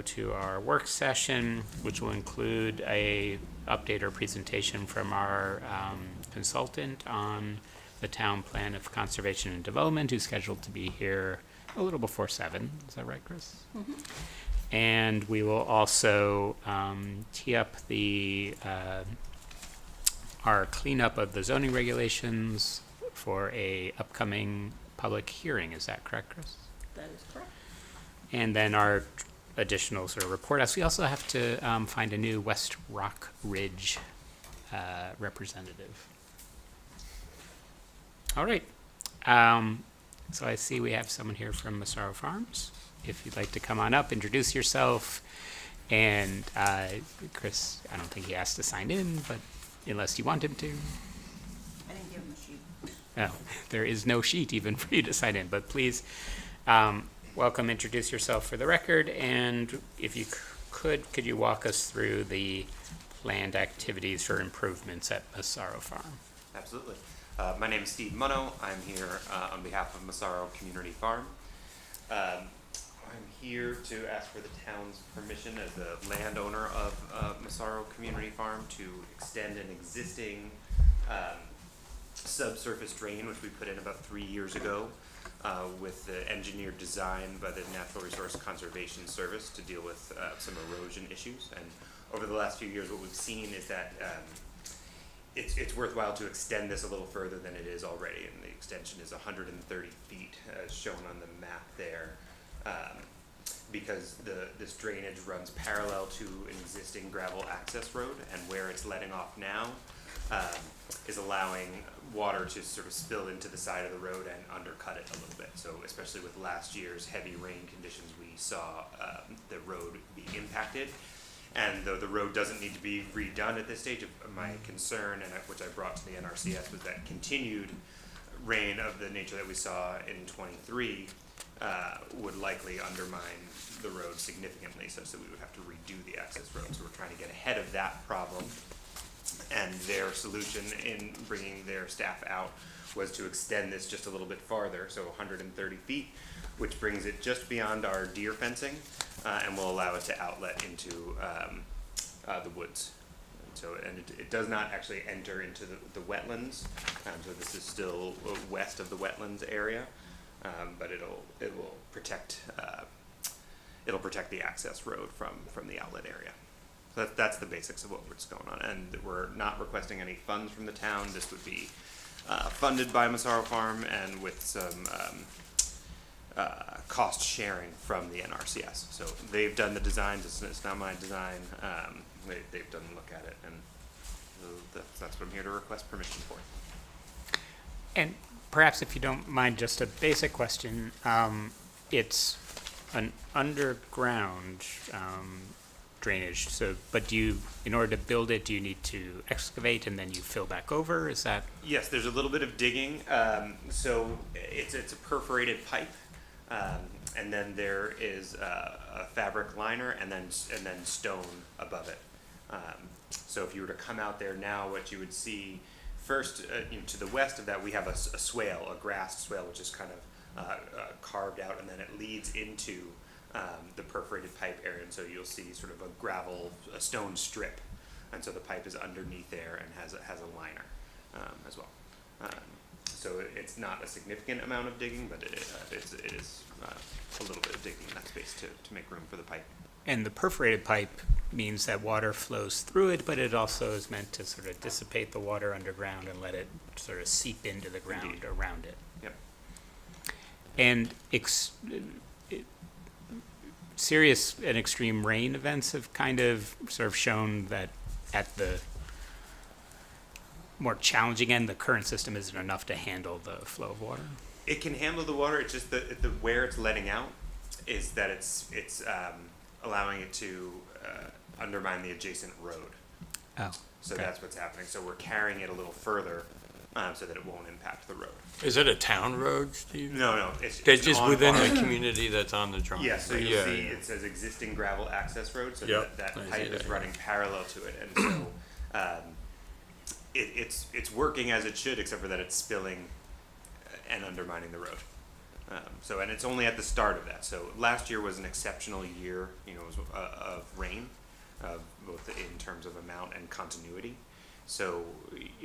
to our work session, which will include a update or presentation from our consultant on the town plan of conservation and development, who's scheduled to be here a little before 7. Is that right, Chris? Mm-hmm. And we will also tee up our cleanup of the zoning regulations for a upcoming public hearing. Is that correct, Chris? That is correct. And then our additional sort of report. As we also have to find a new West Rock Ridge representative. All right. So I see we have someone here from Massaro Farms. If you'd like to come on up, introduce yourself. And Chris, I don't think he has to sign in, but unless you want him to. I didn't give him a sheet. No, there is no sheet even for you to sign in, but please welcome, introduce yourself for the record, and if you could you walk us through the planned activities for improvements at Massaro Farm? Absolutely. My name is Steve Munno. I'm here on behalf of Massaro Community Farm. I'm here to ask for the town's permission as the landowner of Massaro Community Farm to extend an existing subsurface drain, which we put in about 3 years ago with the engineered design by the Natural Resource Conservation Service to deal with some erosion issues. And over the last few years, what we've seen is that it's worthwhile to extend this a little further than it is already, and the extension is 130 feet as shown on the map there. Because this drainage runs parallel to an existing gravel access road, and where it's letting off now is allowing water to sort of spill into the side of the road and undercut it a little bit. So especially with last year's heavy rain conditions, we saw the road be impacted. And though the road doesn't need to be redone at this stage, my concern, and which I brought to the NRCS, was that continued rain of the nature that we saw in 23 would likely undermine the road significantly, such that we would have to redo the access road. So we're trying to get ahead of that problem. And their solution in bringing their staff out was to extend this just a little bit farther, so 130 feet, which brings it just beyond our deer fencing and will allow it to outlet into the woods. And it does not actually enter into the wetlands, so this is still west of the wetlands area, but it will protect the access road from the outlet area. So that's the basics of what's going on, and we're not requesting any funds from the town. This would be funded by Massaro Farm and with some cost sharing from the NRCS. So they've done the designs. It's not my design. They've done a look at it, and that's what I'm here to request permission for. And perhaps if you don't mind, just a basic question. It's an underground drainage, but in order to build it, do you need to excavate and then you fill back over? Is that? Yes, there's a little bit of digging. So it's a perforated pipe, and then there is a fabric liner and then stone above it. So if you were to come out there now, what you would see first, to the west of that, we have a swale, a grassed swale, which is kind of carved out, and then it leads into the perforated pipe area, and so you'll see sort of a stone strip, and so the pipe is underneath there and has a liner as well. So it's not a significant amount of digging, but it is a little bit of digging in that space to make room for the pipe. And the perforated pipe means that water flows through it, but it also is meant to sort of dissipate the water underground and let it sort of seep into the ground Indeed. Around it. Yep. And serious and extreme rain events have kind of sort of shown that at the more challenging end, the current system isn't enough to handle the flow of water. It can handle the water. It's just the where it's letting out is that it's allowing it to undermine the adjacent road. Oh. So okay. that's what's happening. So we're carrying it a little further so that it won't impact the road. Is it a town road, Steve? No, it's Just on within farm. the community that's on the drawing. Yeah, so you'll see it says existing gravel access road, so Yep, that I see pipe that, is yeah. running parallel to it, and so it's working as it should, except for that it's spilling and undermining the road. And it's only at the start of that. So last year was an exceptional year, it was of rain, both in terms of amount and continuity. So,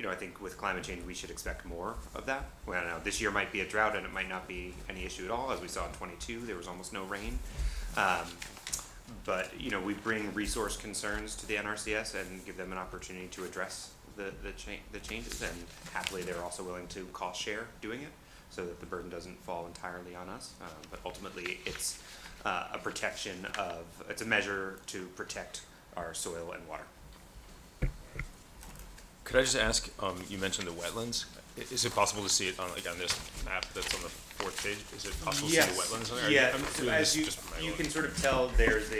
I think with climate change, we should expect more of that. Well, I don't know, this year might be a drought and it might not be any issue at all. As we saw in 22, there was almost no rain. But, we bring resource concerns to the NRCS and give them an opportunity to address the changes. And happily, they're also willing to cost share doing it so that the burden doesn't fall entirely on us. But ultimately, it's it's a measure to protect our soil and water. Could I just ask, you mentioned the wetlands. Is it possible to see it on this map that's on the fourth page? Is it possible to see the wetlands on there? Yeah, I'm so doing as this just from my you own- can sort of tell, there's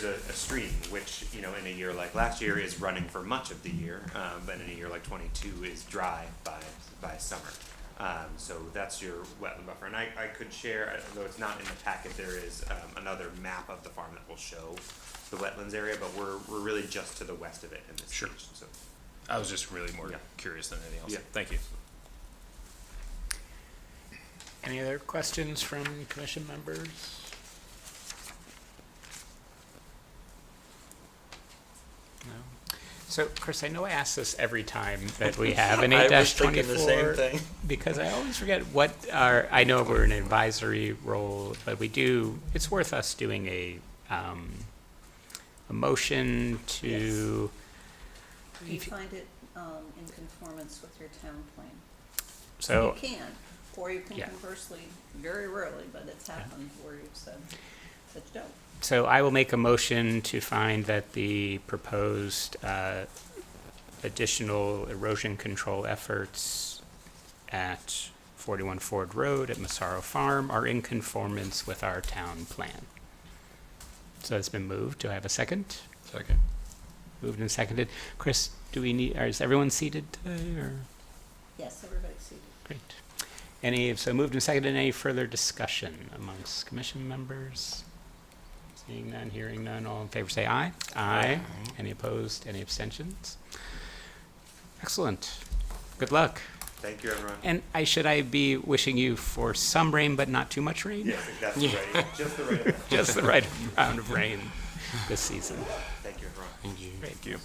a stream, which, in a year like last year is running for much of the year, but in a year like 22 is dry by summer. So that's your wetland buffer. And I could share, though it's not in the packet, there is another map of the farm that will show the wetlands area, but we're really just to the west of it in this Sure. stage. So I was just really more Yeah. curious than anything else. Yeah. Thank you. Any other questions from commission members? No? So, Chris, I know I ask this every time that we have an I was 8-24. thinking the same thing. Because I always forget I know we're in an advisory role, but it's worth us doing a motion to. Do you find it in conformance with your town plan? So, You can, or you can Yeah. conversely, very rarely, but it's happened where you've said that you don't. So I will make a motion to find that the proposed additional erosion control efforts at 41 Ford Road at Massaro Farm are in conformance with our town plan. So it's been moved. Do I have a second? Second. Moved and seconded. Chris, is everyone seated today, or? Yes, everybody's seated. Great. So moved and seconded. Any further discussion amongst commission members? Seeing none, hearing none, all in favor say aye. Aye. Any opposed, any abstentions? Excellent. Good luck. thank you, everyone. And should I be wishing you for some rain, but not too much rain? Yeah, I think that's right. Just the right amount. Just the right amount of rain this season. Thank you, everyone. Thank you. Thank you.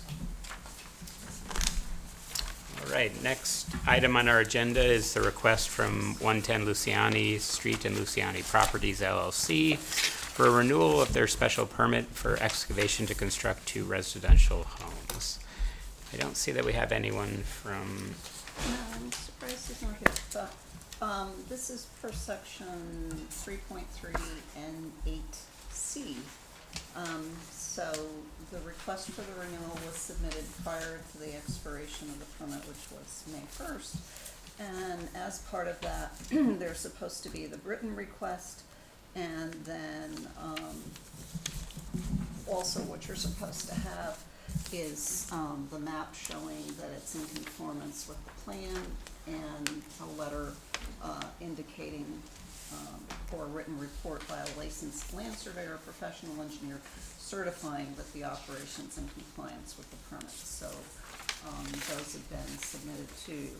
All right, next item on our agenda is the request from 110 Luciani Street and Luciani Properties LLC for a renewal of their special permit for excavation to construct 2 residential homes. I don't see that we have anyone from, No, I'm surprised he's not here, but this is per section 3.3 and 8C. So the request for the renewal was submitted prior to the expiration of the permit, which was May 1st. And as part of that, there's supposed to be the written request, and then also what you're supposed to have is the map showing that it's in conformance with the plan, and a letter indicating or a written report by a licensed land surveyor or professional engineer certifying that the operation's in compliance with the permit. So those have been submitted to you.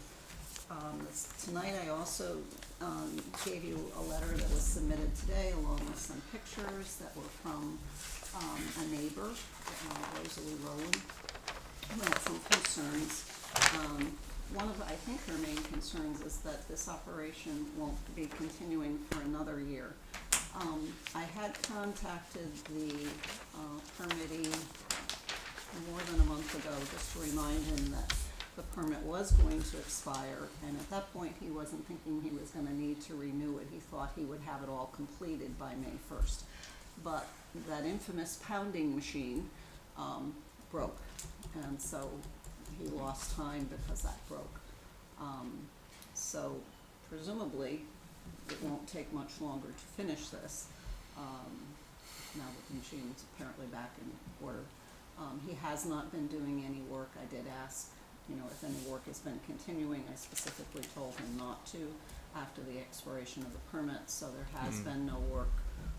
Tonight I also gave you a letter that was submitted today along with some pictures that were from a neighbor, Rosalie Rowland, who had some concerns. One of, I think her main concerns is that this operation won't be continuing for another year. I had contacted the permittee more than a month ago just to remind him that the permit was going to expire, and at that point he wasn't thinking he was gonna need to renew it. He thought he would have it all completed by May 1st. But that infamous pounding machine broke, and so he lost time because that broke. So presumably, it won't take much longer to finish this, now that the machine's apparently back in order. He has not been doing any work. I did ask, if any work has been continuing. I specifically told him not to after the expiration of the permit, so there has been no work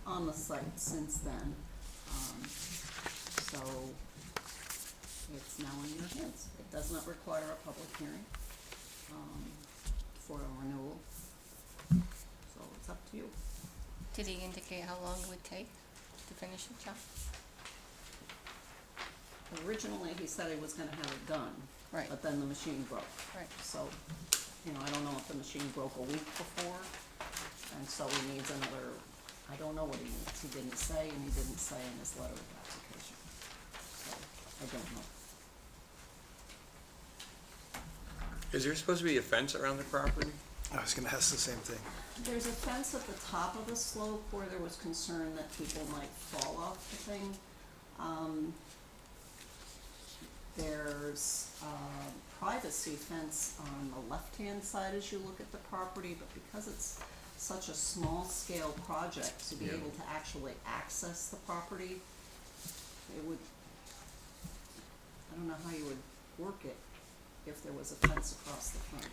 on the site since then. So it's now in your hands. It does not require a public hearing for a renewal. So it's up to you. Did he indicate how long it would take to finish the job? Originally, he said he was gonna have it done. Right. But then the machine broke. Right. So, I don't know if the machine broke a week before, and so he needs another, I don't know what he needs. He didn't say, and he didn't say in his letter of application. So, I don't know. Is there supposed to be a fence around the property? I was gonna ask the same thing. There's a fence at the top of the slope where there was concern that people might fall off the thing. There's a privacy fence on the left-hand side as you look at the property, but because it's such a small-scale project, to be Yeah. able to actually access the property, it would, I don't know how you would work it if there was a fence across the front.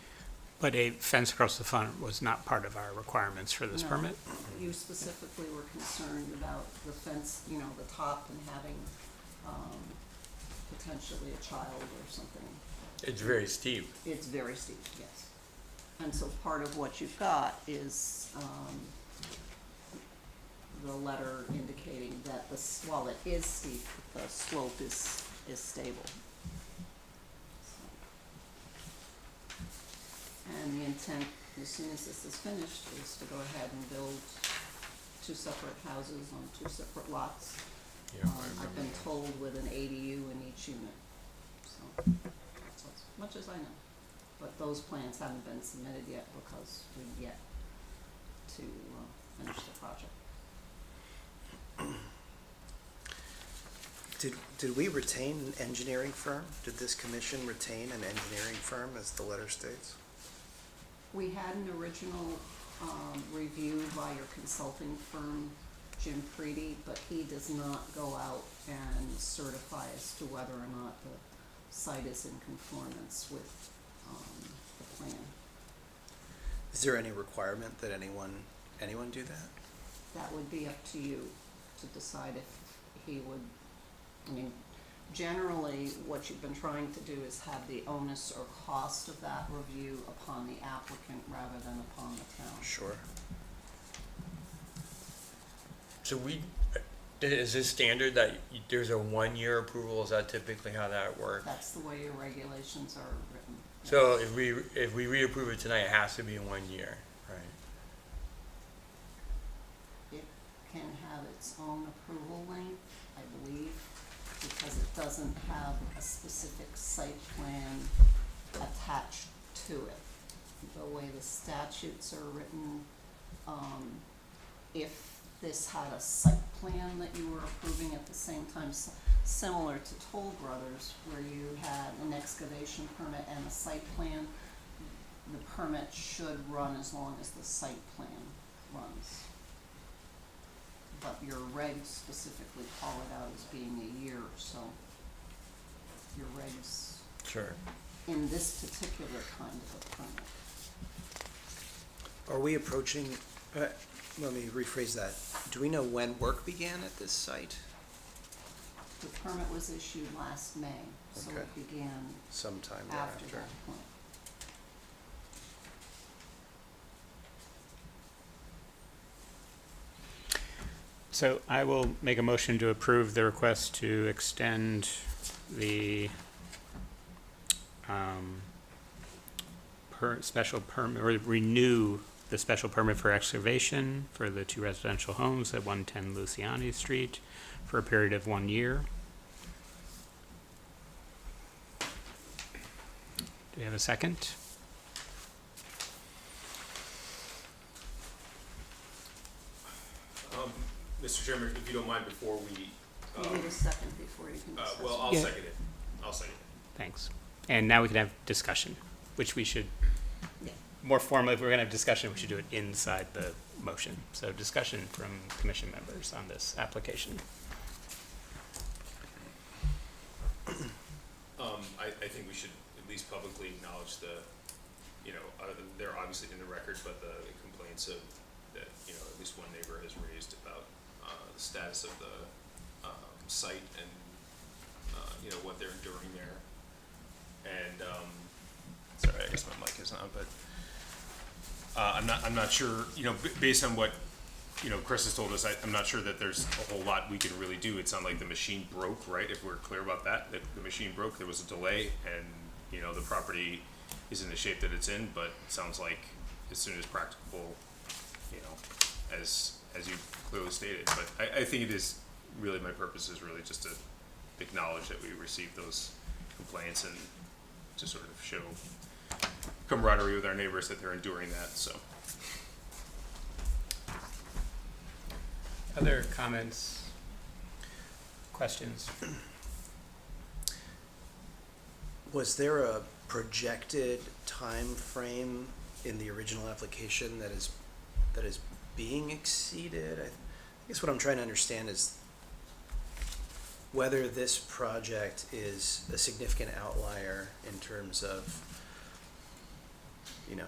But a fence across the front was not part of our requirements for this No. permit? You specifically were concerned about the fence, the top and having, potentially a child or something. It's very steep. It's very steep, yes. And so part of what you've got is, the letter indicating that while it is steep, the slope is stable. And the intent, as soon as this is finished, is to go ahead and build 2 separate houses on 2 separate lots. Yeah, I I've remember been that. told with an ADU in each unit, so that's as much as I know. But those plans haven't been submitted yet because we've yet to finish the project. Did we retain an engineering firm? Did this commission retain an engineering firm, as the letter states? We had an original review by your consulting firm, Jim Preedy, but he does not go out and certify as to whether or not the site is in conformance with the plan. Is there any requirement that anyone do that? That would be up to you to decide if he would, generally, what you've been trying to do is have the onus or cost of that review upon the applicant rather than upon the town. Sure. So is this standard that there's a 1-year approval? Is that typically how that works? That's the way your regulations are written. So if we reapprove it tonight, it has to be in 1 year, right? It can have its own approval length, I believe, because it doesn't have a specific site plan attached to it. The way the statutes are written, if this had a site plan that you were approving at the same time, similar to Toll Brothers, where you had an excavation permit and a site plan, the permit should run as long as the site plan runs. But your regs specifically call it out as being a year, so your regs Sure. in this particular kind of a permit. Are we approaching, let me rephrase that. Do we know when work began at this site? The permit was issued last May, so Okay. it began Sometime after thereafter. that point. So I will make a motion to approve the request to extend the special permit, or renew the special permit for excavation for the 2 residential homes at 110 Luciani Street for a period of 1 year. Do we have a second? Mr. Chairman, if you don't mind, before we, You need a second before you can discuss. well, I'll Yeah. second it. I'll second it. Thanks. And now we can have discussion, which we should, Yeah. more formally, if we're gonna have discussion, we should do it inside the motion. So discussion from commission members on this application. I think we should at least publicly acknowledge they're obviously in the record, but the complaints that at least one neighbor has raised about the status of the site and what they're enduring there. And sorry, I guess my mic is on, but I'm not sure, you know, based on what, you know, Chris has told us, I'm not sure that there's a whole lot we can really do. It sounded like the machine broke, right? If we're clear about that, if the machine broke, there was a delay, and, you know, the property is in the shape that it's in, but it sounds like as soon as practicable, you know, as you clearly stated. But I think it is, really, my purpose is really just to acknowledge that we received those complaints and to sort of show camaraderie with our neighbors that they're enduring that, so. Other comments, questions? Was there a projected time frame in the original application that is being exceeded? I guess what I'm trying to understand is whether this project is a significant outlier in terms of, you know,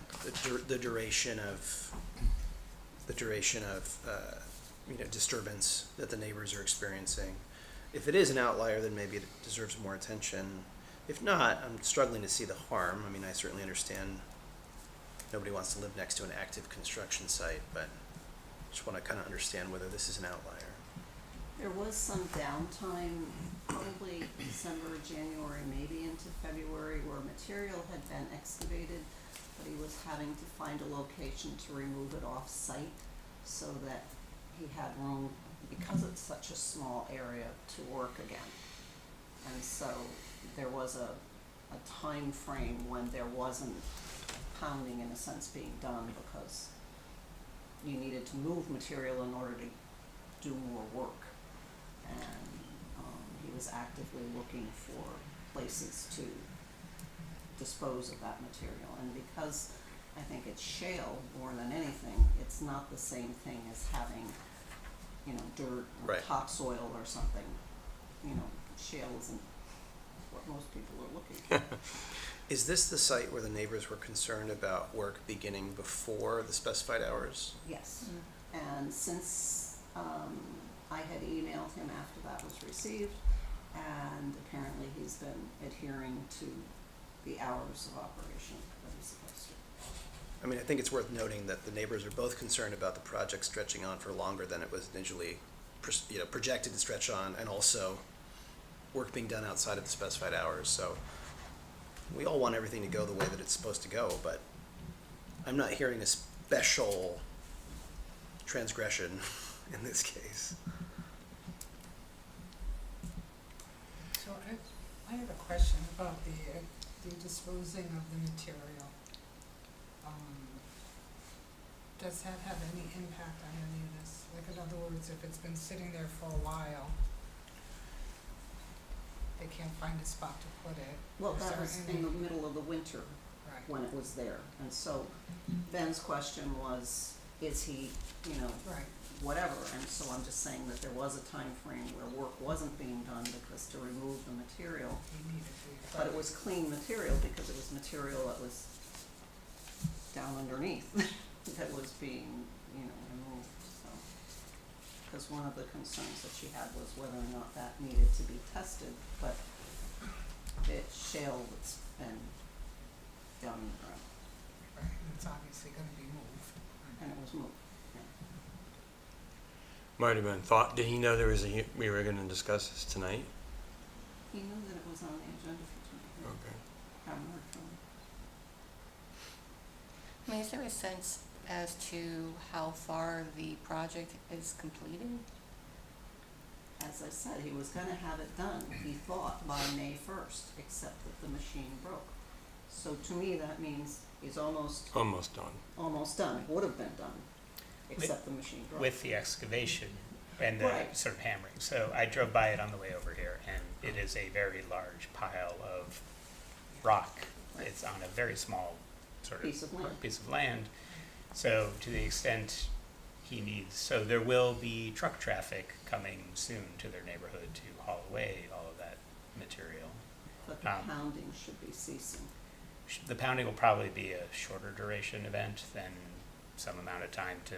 the duration of you know, disturbance that the neighbors are experiencing. If it is an outlier, then maybe it deserves more attention. If not, I'm struggling to see the harm. I mean, I certainly understand nobody wants to live next to an active construction site, but just want to kind of understand whether this is an outlier. There was some downtime, probably December, January, maybe into February, where material had been excavated, but he was having to find a location to remove it off-site so that he had room, because it's such a small area, to work again. And so there was a time frame when there wasn't pounding, in a sense, being done because you needed to move material in order to do more work. And he was actively looking for places to dispose of that material. And because I think it's shale more than anything, it's not the same thing as having, you know, dirt or Right. topsoil or something. You know, shale isn't what most people are looking for. Is this the site where the neighbors were concerned about work beginning before the specified hours? Yes, and since I had emailed him after that was received, and apparently he's been adhering to the hours of operation that he's supposed to. I mean, I think it's worth noting that the neighbors are both concerned about the project stretching on for longer than it was initially, you know, projected to stretch on, and also work being done outside of the specified hours. So we all want everything to go the way that it's supposed to go, but I'm not hearing a special transgression in this case. So I have a question about the disposing of the material. Does that have any impact on any of this? Like, in other words, if it's been sitting there for a while, they can't find a spot to put it. Well, Is that there was any- in the middle of the winter Right. when it was there, and so Ben's question was, is he, you know, Right. whatever, and so I'm just saying that there was a time frame where work wasn't being done because to remove the material, He needed to. but it was clean material because it was material that was down underneath that was being, you know, removed, so. Because one of the concerns that she had was whether or not that needed to be tested, but it's shale that's been down in the ground, Right, and it's obviously gonna be moved. and it was moved, yeah. Might have been thought, did he know there was we were gonna discuss this tonight? He knew that it was on the agenda for tonight, Okay. haven't heard from him. I mean, is there a sense as to how far the project is completed? As I said, he was gonna have it done, he thought, by May first, except that the machine broke. So to me, that means he's almost Almost done. done, would have been done, except the machine broke. With the excavation and the Right. sort of hammering. So I drove by it on the way over here, and it is a very large pile of rock. Right. It's on a very small sort of Piece of land. piece of land. So to the extent he needs, so there will be truck traffic coming soon to their neighborhood to haul away all of that material. But the um, pounding should be ceasing. The pounding will probably be a shorter duration event than some amount of time to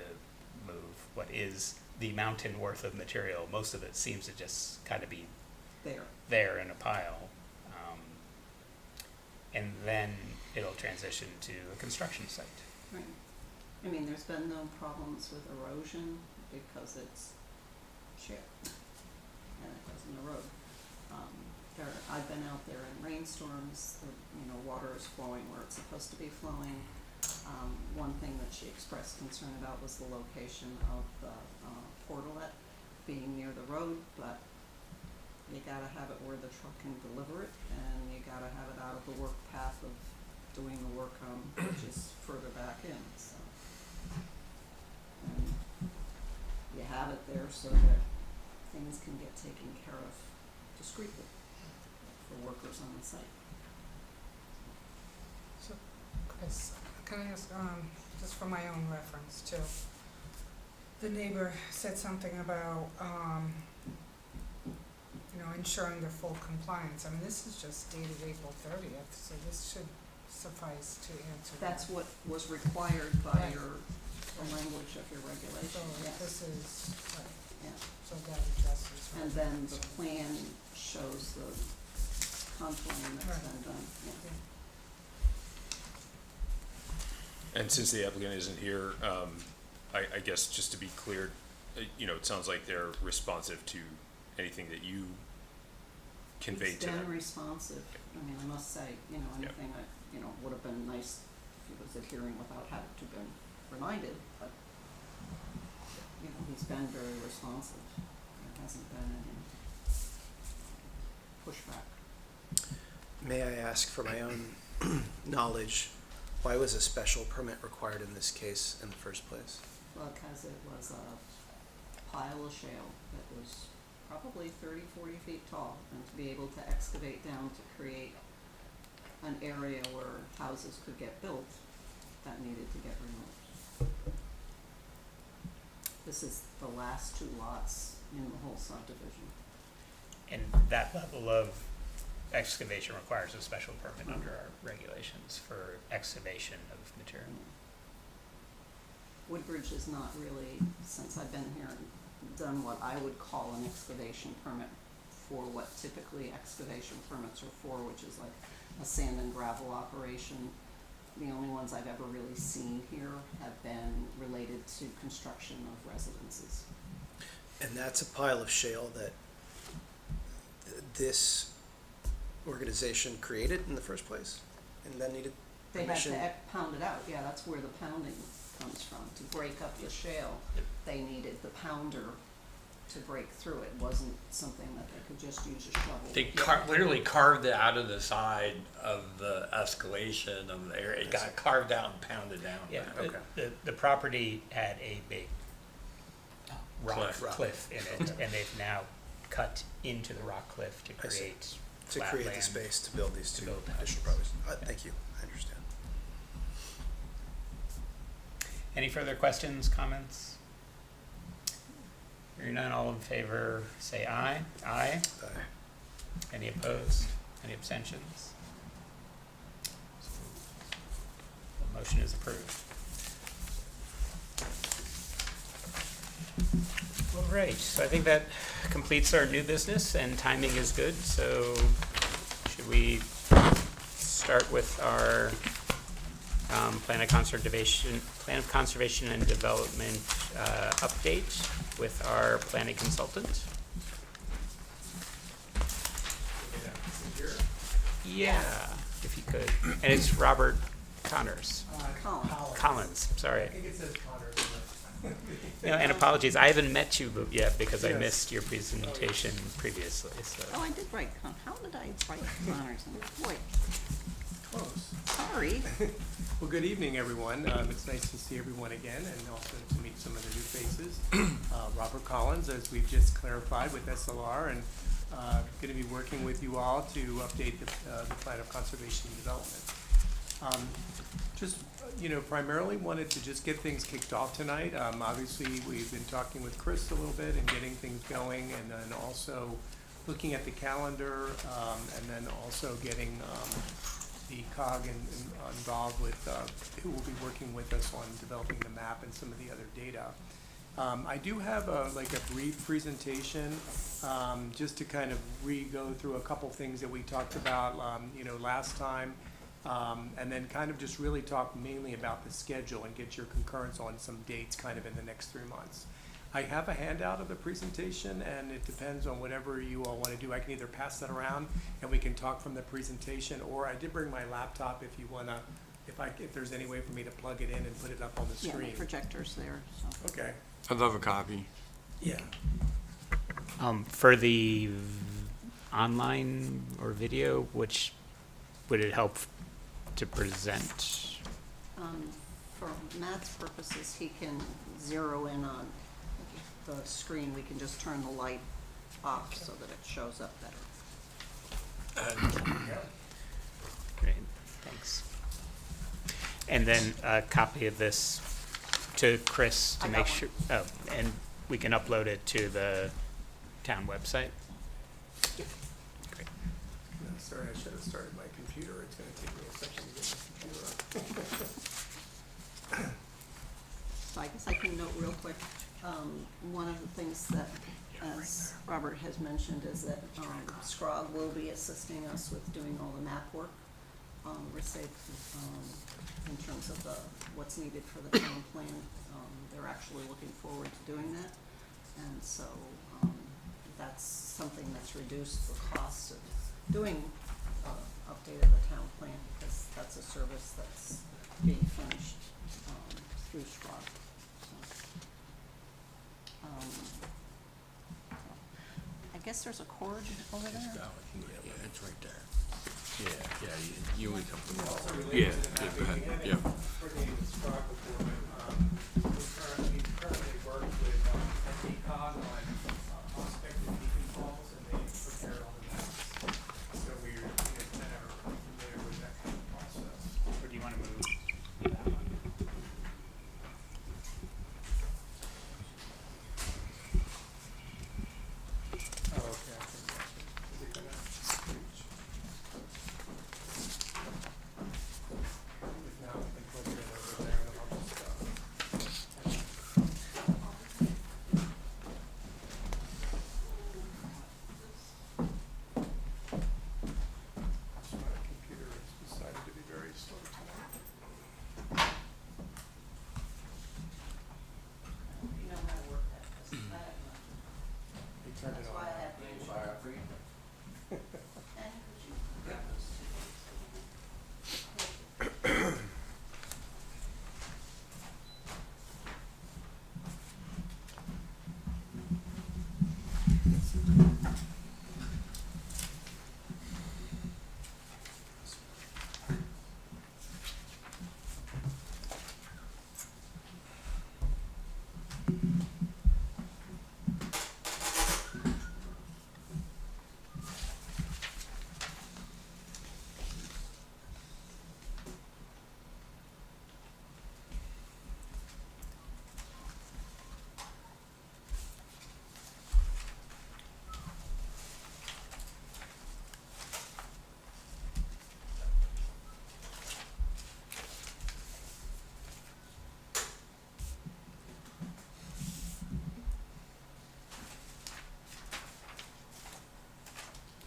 move what is the mountain worth of material. Most of it seems to just kind of be there in a pile. And then it'll transition to a construction site. Right. I mean, there's been no problems with erosion because it's shale and it doesn't erode. I've been out there in rainstorms, water is flowing where it's supposed to be flowing. One thing that she expressed concern about was the location of the portalet being near the road, but you gotta have it where the truck can deliver it, and you gotta have it out of the work path of doing the work which is further back in, so. And you have it there so that things can get taken care of discreetly for workers on the site. So, Chris, can I ask, just for my own reference too, the neighbor said something about, ensuring their full compliance. I mean, this is just dated April 30th, so this should suffice to answer that. That's what was required by Right. the language of your So regulation, yes, this is, right, yeah. so that addresses. And then the plan shows the contouring that's been done, yeah. And since the applicant isn't here, I guess just to be clear, it sounds like they're responsive to anything that you convey to He's been them. responsive, I mean, I must say, anything that, would have been nice if he was adhering without having to been reminded, but, he's been very responsive. There hasn't been any pushback. May I ask for my own knowledge, why was a special permit required in this case in the first place? Well, because it was a pile of shale that was probably 30, 40 feet tall, and to be able to excavate down to create an area where houses could get built, that needed to get removed. This is the last two lots in the whole subdivision. And that level of excavation requires a special permit under our regulations for excavation of material. Woodbridge has not really, since I've been here, done what I would call an excavation permit for what typically excavation permits are for, which is like a sand and gravel operation. The only ones I've ever really seen here have been related to construction of residences. And that's a pile of shale that this organization created in the first place and then needed They had permission? to pound it out, yeah, that's where the pounding comes from. To break up the shale, they needed the pounder to break through it. Wasn't something that they could just use a shovel. They literally carved it out of the side of the escalation of the area. It got carved out and pounded down. Yeah, Okay. the property had a big rock Cliff. cliff in it, and they've now cut into the rock cliff to I see. create To flat create the land. space to build these to two build additional houses. properties. Thank you, I understand. Any further questions, comments? Hearing none, all in favor, say aye. Aye. Any opposed? Any abstentions? The motion is approved. All right, so I think that completes our new business, and timing is good, so should we start with our plan of conservation and development update with our planning consultant? Yeah, if you could. And it's Robert Connors. Colin. Collins, sorry. I think it says Connors. And apologies, I haven't met you yet because I Yes. missed your presentation previously, so. Oh, I did write how did I write Connors? Boy, Close. sorry. Well, good evening, everyone. It's nice to see everyone again and also to meet some of the new faces. Robert Collins, as we've just clarified with SLR, and going to be working with you all to update the plan of conservation and development. Just, primarily wanted to just get things kicked off tonight. Obviously, we've been talking with Chris a little bit and getting things going, and then also looking at the calendar, and then also getting the COG involved with, who will be working with us on developing the map and some of the other data. I do have a brief presentation, just to kind of go through a couple things that we talked about, last time. And then kind of just really talk mainly about the schedule and get your concurrence on some dates kind of in the next 3 months. I have a handout of the presentation, and it depends on whatever you all want to do. I can either pass that around and we can talk from the presentation, or I did bring my laptop if you wanna, if there's any way for me to plug it in and put it up on the Yeah, screen. the projector's there, so. Okay, I'd love a copy. yeah. For the online or video, which would it help to present? For Matt's purposes, he can zero in on the screen. We can just turn the light off so that it shows up better. Great, thanks. And then a copy of this to Chris I to got make one. sure, oh, and we can upload it to the town website? Great. No, sorry, I should have started my computer. It's gonna take me a second to get my computer up. So I guess I can note real quick, one of the things that, as Robert has mentioned, is that, SCROG will be assisting us with doing all the map work. In terms of what's needed for the town plan, they're actually looking forward to doing that. And so, that's something that's reduced the cost of doing, update of the town plan, because that's a service that's being finished, through SCROG. I guess there's a cord over there. Yeah, it's right there. Yeah, you would come from Also the related Yeah, to that, go ahead, we haven't yeah. coordinated with SCROG before, but, we currently work with, DCOG on, prospective beacon calls, and they prepare all the maps. So we're, kind of familiar with that kind of process. Or do you want to move that one? Oh, okay, I think that's it. Is it gonna reach? If not, we can plug it in over there, and I'll just, my computer has decided to be very slow tonight. You know how to work that, 'cause I have not. He turned it That's on. why I have to. And could you grab those two?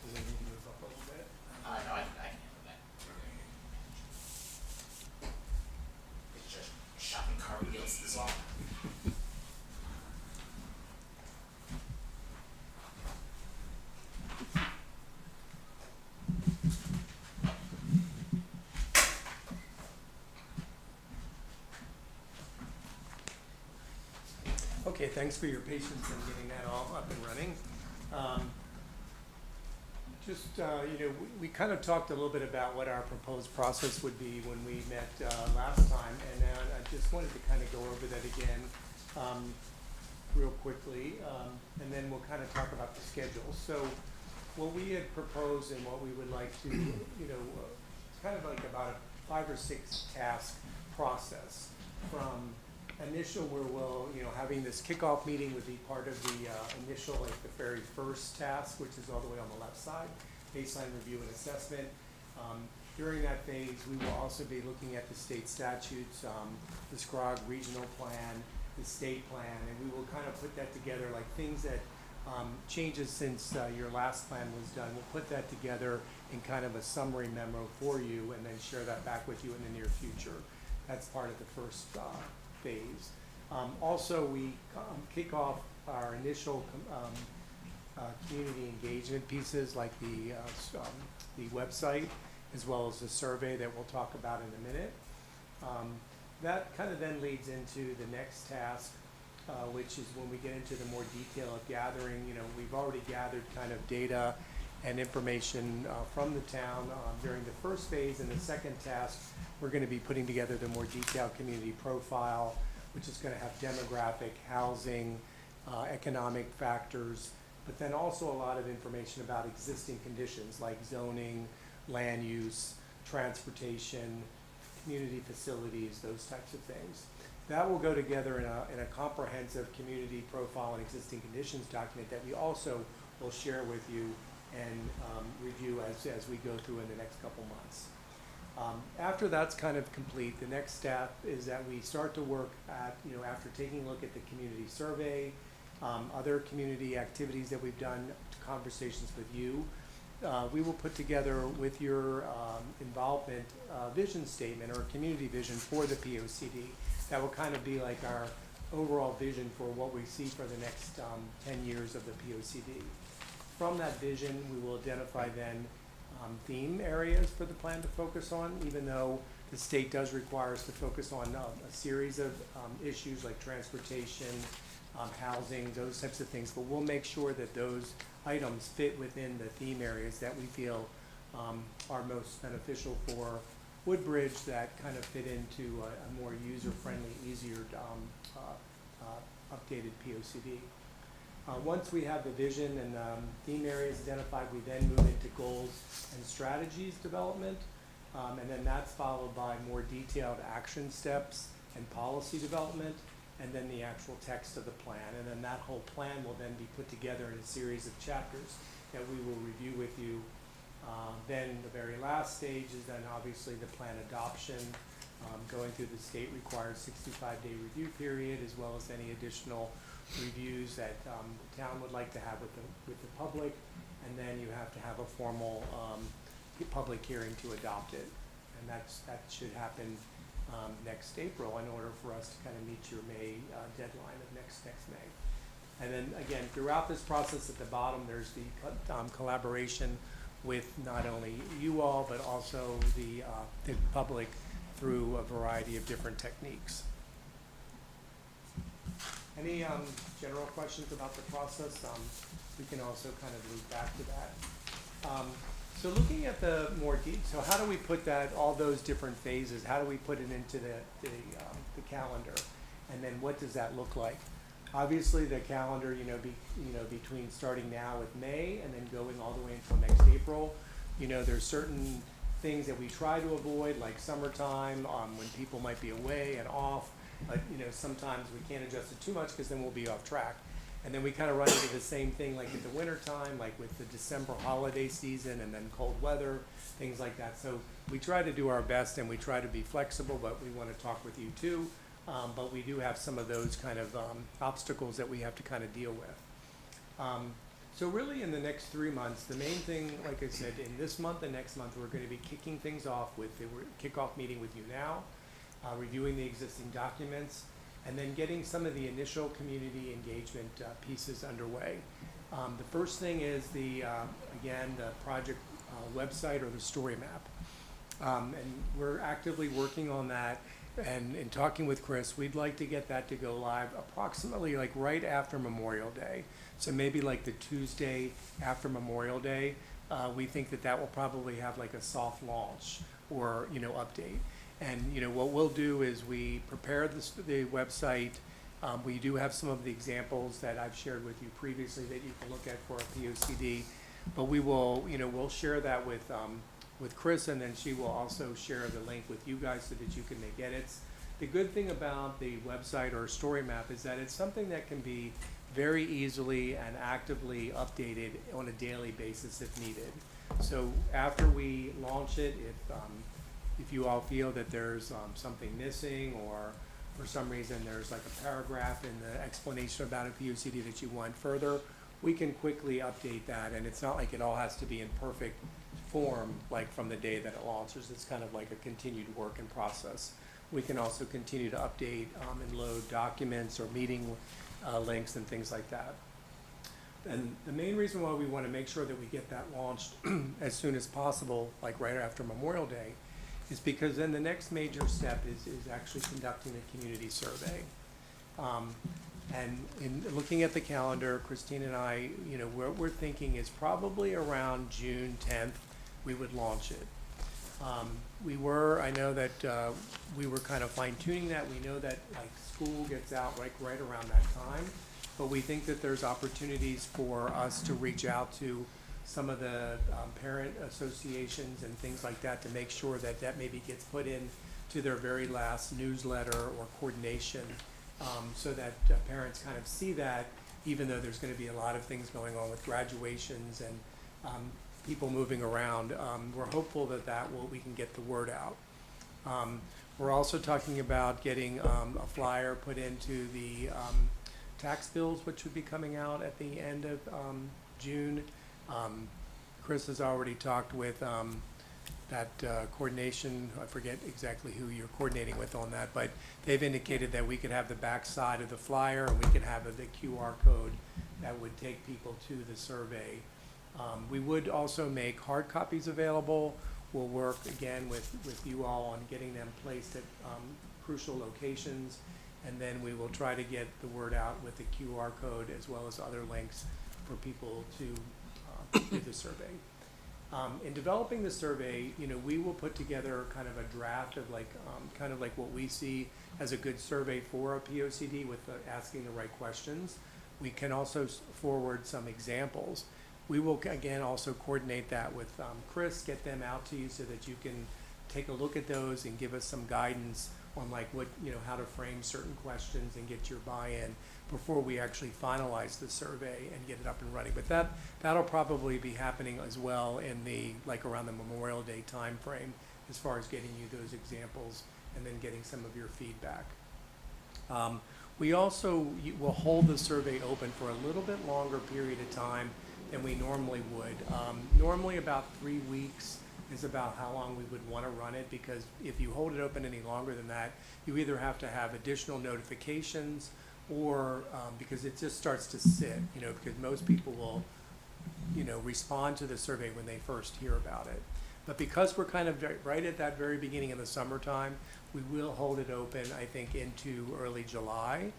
Does it need to move up a little bit? No, I can handle that. It's just shopping cart wheels is all. Okay, thanks for your patience in getting that all up and running. We kind of talked a little bit about what our proposed process would be when we met last time, and I just wanted to kind of go over that again real quickly, and then we'll kind of talk about the schedule. So what we had proposed and what we would like to, it's kind of like about a 5 or 6 task process from initial where we'll, having this kickoff meeting would be part of the initial, like the very first task, which is all the way on the left side, baseline review and assessment. During that phase, we will also be looking at the state statutes, the SCROG regional plan, the state plan, and we will kind of put that together like things that changes since your last plan was done. We'll put that together in kind of a summary memo for you and then share that back with you in the near future. That's part of the first phase. Also, we kick off our initial community engagement pieces like the website as well as the survey that we'll talk about in a minute. That kind of then leads into the next task, which is when we get into the more detail of gathering. You know, we've already gathered kind of data and information from the town during the first phase. And the second task, we're going to be putting together the more detailed community profile, which is going to have demographic, housing, economic factors, but then also a lot of information about existing conditions like zoning, land use, transportation, community facilities, those types of things. That will go together in a comprehensive community profile and existing conditions document that we also will share with you and review as we go through in the next couple months. After that's kind of complete, the next step is that we start to work at, you know, after taking a look at the community survey, other community activities that we've done, conversations with you, we will put together with your involvement vision statement or community vision for the POCD. That will kind of be like our overall vision for what we see for the next 10 years of the POCD. From that vision, we will identify then theme areas for the plan to focus on, even though the state does require us to focus on a series of issues like transportation, housing, those types of things. But we'll make sure that those items fit within the theme areas that we feel are most beneficial for Woodbridge, that kind of fit into a more user-friendly, easier updated POCD. Once we have the vision and theme areas identified, we then move into goals and strategies development, and then that's followed by more detailed action steps and policy development, and then the actual text of the plan. And then that whole plan will then be put together in a series of chapters that we will review with you. Then the very last stage is then obviously the plan adoption, going through the state required 65-day review period, as well as any additional reviews that the town would like to have with the public. And then you have to have a formal public hearing to adopt it. And that should happen next April in order for us to kind of meet your May deadline of next May. And then again, throughout this process at the bottom, there's the collaboration with not only you all, but also the public through a variety of different techniques. Any general questions about the process? We can also kind of loop back to that. So looking at the more deep, so how do we put that, all those different phases, how do we put it into the calendar? And then what does that look like? Obviously the calendar, between starting now with May and then going all the way until next April, there's certain things that we try to avoid, like summertime, when people might be away and off. But sometimes we can't adjust it too much because then we'll be off track. And then we kind of run into the same thing like at the winter time, like with the December holiday season and then cold weather, things like that. So we try to do our best and we try to be flexible, but we want to talk with you too. But we do have some of those kind of obstacles that we have to kind of deal with. So really in the next 3 months, the main thing, like I said, in this month and next month, we're going to be kicking things off with the kickoff meeting with you now, reviewing the existing documents, and then getting some of the initial community engagement pieces underway. The first thing is again, the project website or the story map. And we're actively working on that. And in talking with Chris, we'd like to get that to go live approximately like right after Memorial Day. So maybe like the Tuesday after Memorial Day. We think that will probably have like a soft launch or, update. And, what we'll do is we prepare the website. We do have some of the examples that I've shared with you previously that you can look at for a POCD. But we will, we'll share that with Chris, and then she will also share the link with you guys so that you can make edits. The good thing about the website or story map is that it's something that can be very easily and actively updated on a daily basis if needed. So after we launch it, if you all feel that there's something missing or for some reason there's like a paragraph in the explanation about a POCD that you want further, we can quickly update that, and it's not like it all has to be in perfect form, like from the day that it launches. It's kind of like a continued work in process. We can also continue to update and load documents or meeting links and things like that. And the main reason why we want to make sure that we get that launched as soon as possible, like right after Memorial Day, is because then the next major step is actually conducting a community survey. And in looking at the calendar, Christine and I, you know, what we're thinking is probably around June 10th, we would launch it. I know that we were kind of fine tuning that. We know that like school gets out right around that time, but we think that there's opportunities for us to reach out to some of the parent associations and things like that to make sure that that maybe gets put in to their very last newsletter or coordination, so that parents kind of see that, even though there's going to be a lot of things going on with graduations and people moving around. We're hopeful that we can get the word out. We're also talking about getting a flyer put into the tax bills, which would be coming out at the end of June. Chris has already talked with that coordination. I forget exactly who you're coordinating with on that, but they've indicated that we could have the back side of the flyer and we could have the QR code that would take people to the survey. We would also make hard copies available. We'll work again with you all on getting them placed at crucial locations, and then we will try to get the word out with the QR code as well as other links for people to do the survey. In developing the survey, you know, we will put together kind of a draft of kind of like what we see as a good survey for a POCD with asking the right questions. We can also forward some examples. We will, again, also coordinate that with Chris, get them out to you so that you can take a look at those and give us some guidance on like what, you know, how to frame certain questions and get your buy-in before we actually finalize the survey and get it up and running. But that'll probably be happening as well in the, like around the Memorial Day timeframe, as far as getting you those examples and then getting some of your feedback. We also will hold the survey open for a little bit longer period of time than we normally would. Normally about 3 weeks is about how long we would want to run it, because if you hold it open any longer than that, you either have to have additional notifications or because it just starts to sit, you know, because most people will, you know, respond to the survey when they first hear about it. But because we're kind of right at that very beginning of the summertime, we will hold it open, I think, into early July.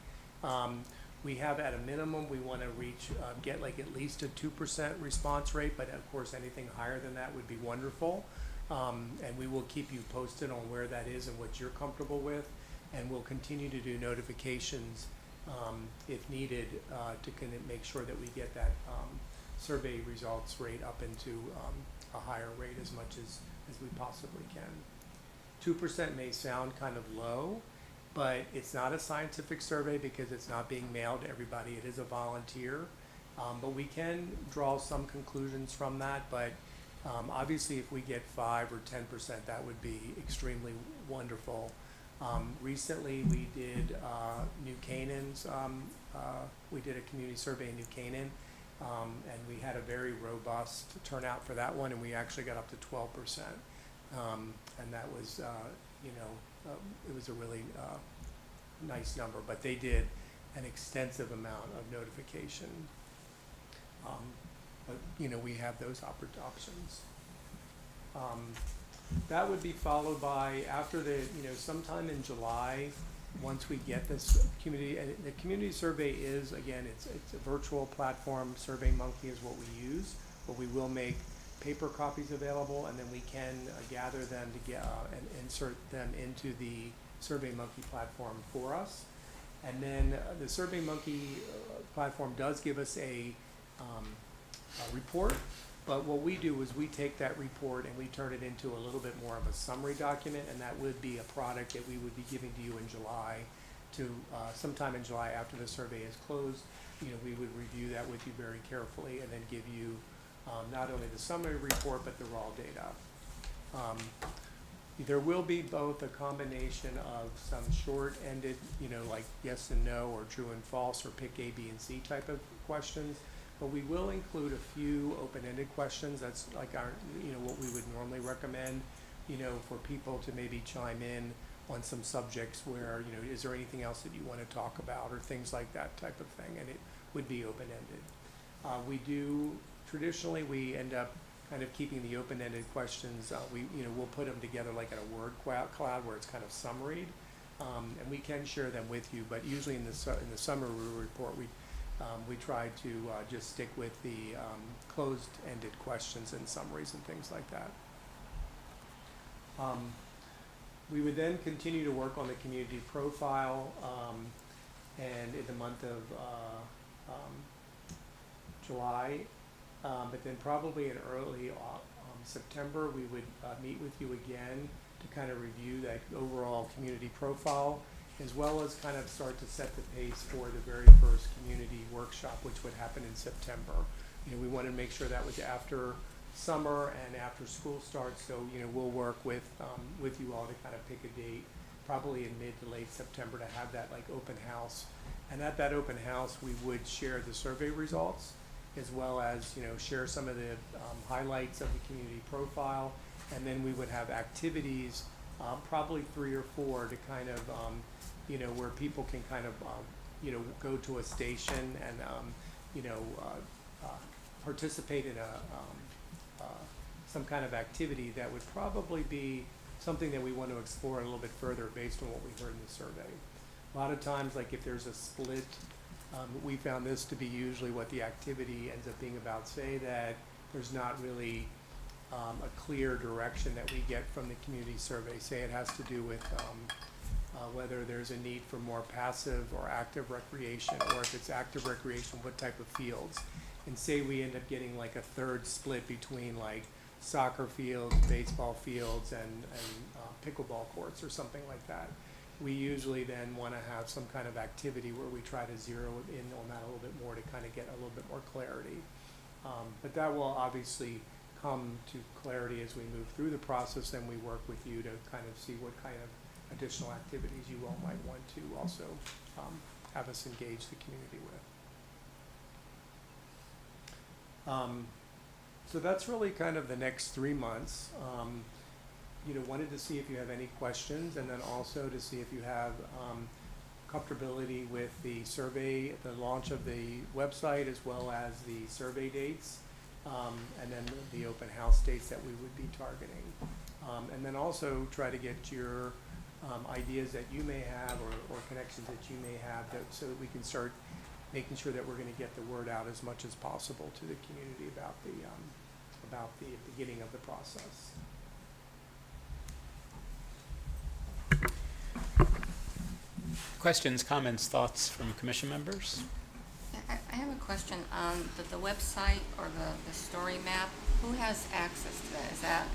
We have at a minimum, we want to reach, get like at least a 2% response rate, but of course anything higher than that would be wonderful. And we will keep you posted on where that is and what you're comfortable with. And we'll continue to do notifications if needed to make sure that we get that survey results rate up into a higher rate as much as we possibly can. 2% may sound kind of low, but it's not a scientific survey because it's not being mailed to everybody. It is a volunteer. But we can draw some conclusions from that. But obviously if we get 5 or 10%, that would be extremely wonderful. Recently we did New Canaan's, we did a community survey in New Canaan, and we had a very robust turnout for that one, and we actually got up to 12%. And that was, you know, it was a really nice number, but they did an extensive amount of notification. But, you know, we have those options. That would be followed by, after the, you know, sometime in July, once we get this community, and the community survey is, again, it's a virtual platform. SurveyMonkey is what we use, but we will make paper copies available, and then we can gather them to get and insert them into the SurveyMonkey platform for us. And then the SurveyMonkey platform does give us a report, but what we do is we take that report and we turn it into a little bit more of a summary document, and that would be a product that we would be giving to you in July, to sometime in July after the survey is closed. You know, we would review that with you very carefully and then give you not only the summary report, but the raw data. There will be both a combination of some short-ended, you know, like yes and no or true and false or pick A, B, and C type of questions, but we will include a few open-ended questions. That's like our, what we would normally recommend, for people to maybe chime in on some subjects where, is there anything else that you want to talk about, or things like that type of thing, and it would be open-ended. Traditionally, we end up kind of keeping the open-ended questions, we'll put them together like in a word cloud where it's kind of summaried, and we can share them with you, but usually in the summary report, we try to just stick with the closed-ended questions and summaries and things like that. We would then continue to work on the community profile, and in the month of July, but then probably in early September, we would meet with you again to kind of review that overall community profile, as well as kind of start to set the pace for the very first community workshop, which would happen in September. We want to make sure that was after summer and after school starts, so we'll work with you all to kind of pick a date, probably in mid to late September, to have that like open house. And at that open house, we would share the survey results, as well as share some of the highlights of the community profile, and then we would have activities, probably 3 or 4, to kind of where people can kind of go to a station and participate in some kind of activity that would probably be something that we want to explore a little bit further based on what we heard in the survey. A lot of times, like if there's a split, we found this to be usually what the activity ends up being about. Say that there's not really a clear direction that we get from the community survey. Say it has to do with whether there's a need for more passive or active recreation, or if it's active recreation, what type of fields. And say we end up getting like a third split between like soccer fields, baseball fields, and pickleball courts or something like that. We usually then want to have some kind of activity where we try to zero in on that a little bit more to kind of get a little bit more clarity. But that will obviously come to clarity as we move through the process, and we work with you to kind of see what kind of additional activities you all might want to also have us engage the community with. So that's really kind of the next 3 months. Wanted to see if you have any questions, and then also to see if you have comfortability with the survey, the launch of the website, as well as the survey dates, and then the open house dates that we would be targeting. And then also try to get your ideas that you may have, or connections that you may have, so that we can start making sure that we're going to get the word out as much as possible to the community about the beginning of the process. Questions, comments, thoughts from commission members? Yeah, I have a question on the website or the story map. Who has access to that?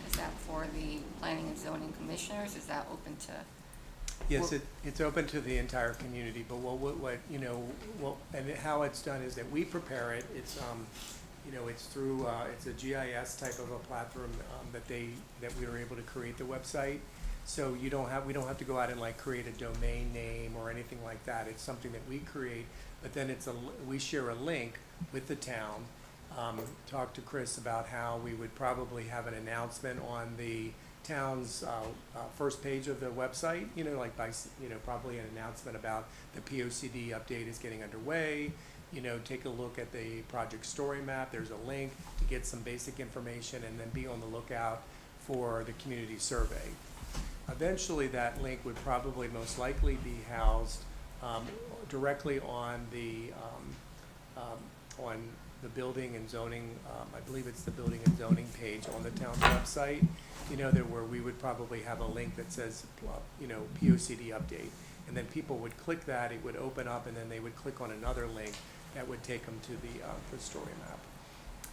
Is that for the planning and zoning commissioners? Is that open to? Yes, it's open to the entire community, but and how it's done is that we prepare it. It's it's through it's a GIS type of a platform that we were able to create the website. So we don't have to go out and like create a domain name or anything like that. It's something that we create, but then we share a link with the town. Talk to Chris about how we would probably have an announcement on the town's first page of the website, probably an announcement about the POCD update is getting underway. Take a look at the project story map. There's a link to get some basic information, and then be on the lookout for the community survey. Eventually, that link would probably most likely be housed directly on the building and zoning, I believe it's the building and zoning page on the town's website, where we would probably have a link that says, POCD update. And then people would click that, it would open up, and then they would click on another link that would take them to the story map.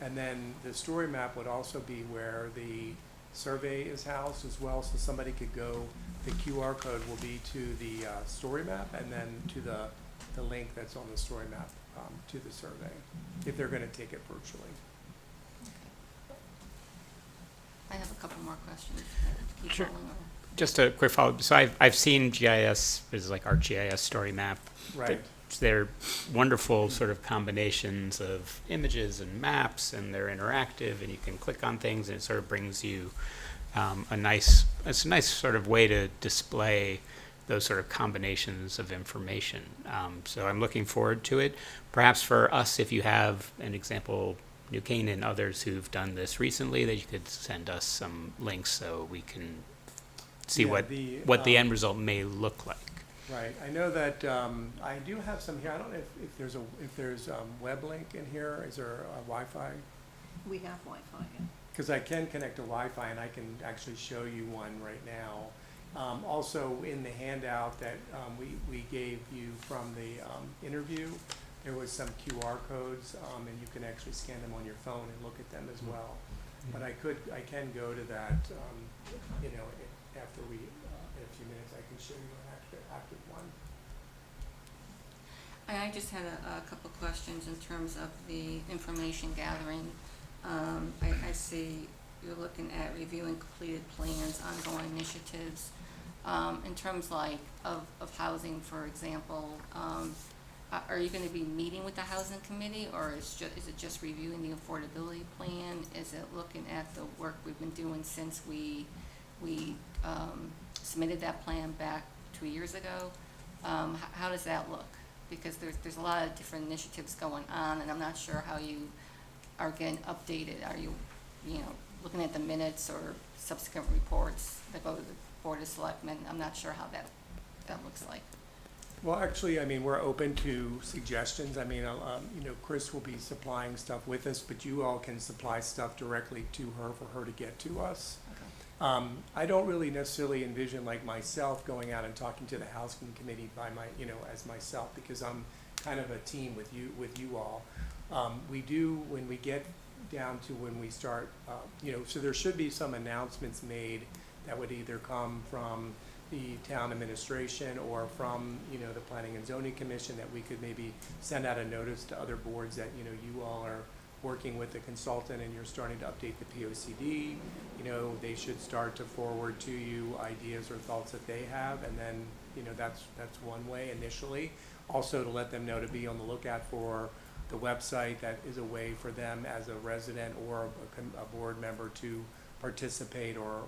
And then the story map would also be where the survey is housed as well, so somebody could go, the QR code will be to the story map, and then to the link that's on the story map to the survey, if they're going to take it virtually. I have a couple more questions. Keep Sure. going on. Just a quick follow-up. So I've seen GIS, this is like our GIS story map. Right. they're wonderful sort of combinations of images and maps, and they're interactive, and you can click on things, and it sort of brings you it's a nice sort of way to display those sort of combinations of information. So I'm looking forward to it. Perhaps for us, if you have an example, New Canaan and others who've done this recently, that you could send us some links so we can see Yeah, what the end result may look like. Right, I know that, I do have some here, I don't know if there's web link in here, is there a Wi-Fi? We have Wi-Fi, yeah. Because I can connect to Wi-Fi and I can actually show you one right now. Also, in the handout that we gave you from the interview, there was some QR codes, and you can actually scan them on your phone and look at them as well. But I can go to that, after we, in a few minutes, I can show you an active one. I just had a couple questions in terms of the information gathering. I see you're looking at reviewing completed plans, ongoing initiatives. In terms of housing, for example, are you gonna be meeting with the housing committee, or is it just reviewing the affordability plan? Is it looking at the work we've been doing since we submitted that plan back 2 years ago? How does that look? Because there's a lot of different initiatives going on, and I'm not sure how you are getting updated. Are you looking at the minutes or subsequent reports that go to the Board of Selectmen? I'm not sure how that looks like. Well, actually, I mean, we're open to suggestions. I mean, Chris will be supplying stuff with us, but you all can supply stuff directly to her for her to get to us. Okay. I don't really necessarily envision like myself going out and talking to the housing committee as myself, because I'm kind of a team with you all. We do, when we get down to when we start, so there should be some announcements made that would either come from the town administration or from, the Planning and Zoning Commission, that we could maybe send out a notice to other boards that, you all are working with the consultant and you're starting to update the POCD. They should start to forward to you ideas or thoughts that they have, and then, that's one way initially. Also to let them know to be on the lookout for the website. That is a way for them as a resident or a board member to participate or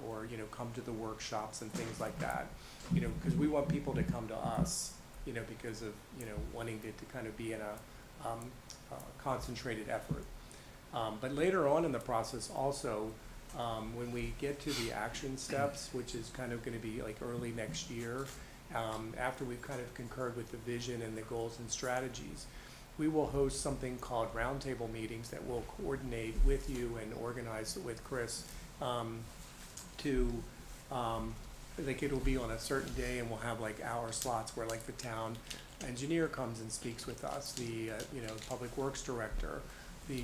come to the workshops and things like that. Because we want people to come to us, because of, wanting to kind of be in a concentrated effort. But later on in the process also, when we get to the action steps, which is kind of going to be like early next year, after we've kind of concurred with the vision and the goals and strategies, we will host something called roundtable meetings that we'll coordinate with you and organize with Chris it'll be on a certain day, and we'll have like hour slots where like the town engineer comes and speaks with us, the public works director,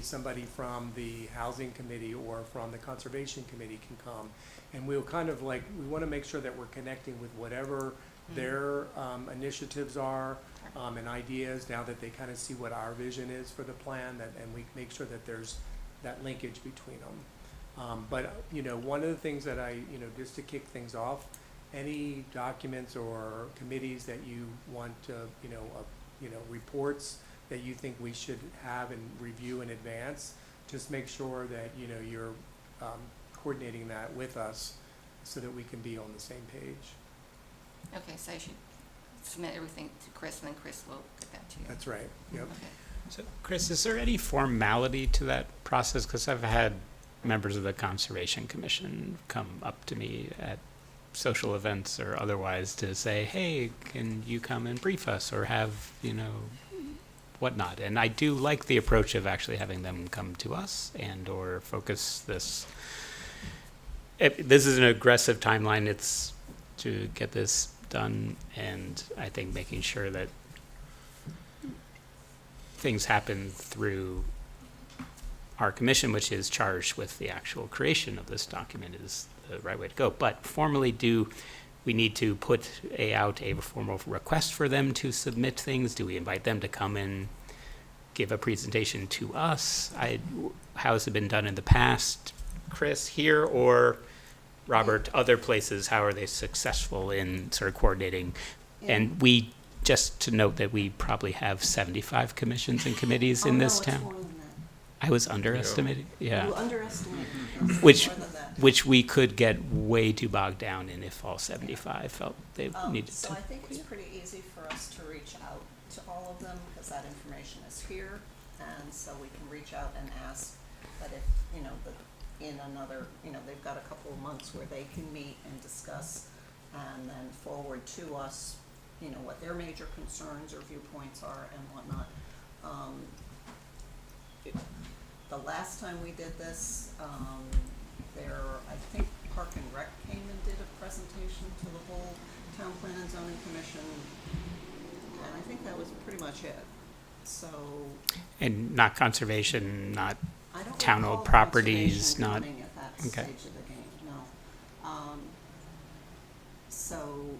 somebody from the housing committee or from the conservation committee can come, and we'll kind of we want to make sure that we're connecting with whatever their initiatives are and ideas, now that they kind of see what our vision is for the plan, and we make sure that there's that linkage between them. But one of the things that I, just to kick things off, any documents or committees that you want to, reports that you think we should have and review in advance, just make sure that, you're coordinating that with us so that we can be on the same page. Okay, so I should submit everything to Chris, and then Chris will get that to you. That's right, yep. Okay. So, Chris, is there any formality to that process? Because I've had members of the Conservation Commission come up to me at social events or otherwise to say, hey, can you come and brief us or have, whatnot. And I do like the approach of actually having them come to us and or focus this. This is an aggressive timeline. It's to get this done, and I think making sure that things happen through our commission, which is charged with the actual creation of this document, is the right way to go. But formally, we need to put out a formal request for them to submit things? Do we invite them to come and give a presentation to us? How has it been done in the past, Chris, here, or Robert, other places? How are they successful in sort of coordinating? Yeah. And we just to note that we probably have 75 commissions and committees in this Oh, no, town. it's more than that. I was underestimating, yeah. You underestimate. It's Which, more than that. which we could get way too bogged down in if all 75 felt they needed So to. I think it's pretty easy for us to reach out to all of them, because that information is here, and so we can reach out and ask that if, you know, in another, you know, they've got a couple of months where they can meet and discuss, and then forward to us, you know, what their major concerns or viewpoints are and whatnot. The last time we did this, I think Park and Rec came and did a presentation to the whole Town Plan and Zoning Commission, and I think that was pretty much it. So, And not conservation, not, I don't Town-owned recall properties, conservation not- coming at that okay. stage of the game, no. So,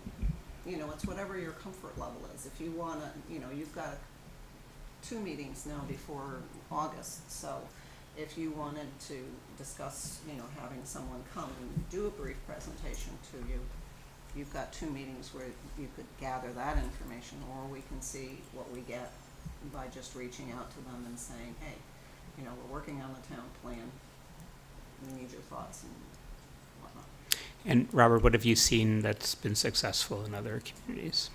you know, it's whatever your comfort level is. If you wanna, you know, you've got 2 meetings now before August, so if you wanted to discuss, you know, having someone come and do a brief presentation to you, you've got 2 meetings where you could gather that information, or we can see what we get by just reaching out to them and saying, hey, you know, we're working on the town plan, we need your thoughts and whatnot. and Robert, what have you seen that's been successful in other communities?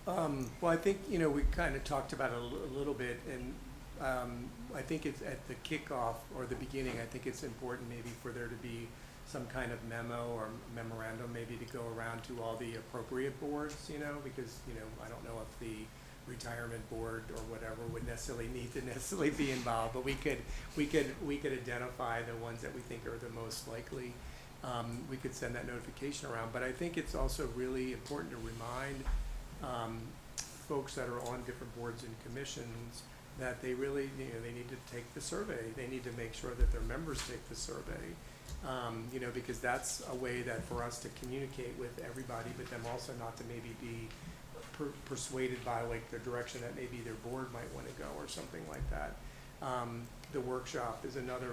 Well, I think, you know, we kind of talked about it a little bit, and I think it's at the kickoff or the beginning, I think it's important maybe for there to be some kind of memo or memorandum maybe to go around to all the appropriate boards, you know, because, you know, I don't know if the retirement board or whatever would necessarily need to necessarily be involved, but we could identify the ones that we think are the most likely. We could send that notification around, but I think it's also really important to remind folks that are on different boards and commissions that they really, you know, they need to take the survey. They need to make sure that their members take the survey, you know, because that's a way that for us to communicate with everybody, but them also not to maybe be persuaded by like the direction that maybe their board might want to go or something like that. The workshop is another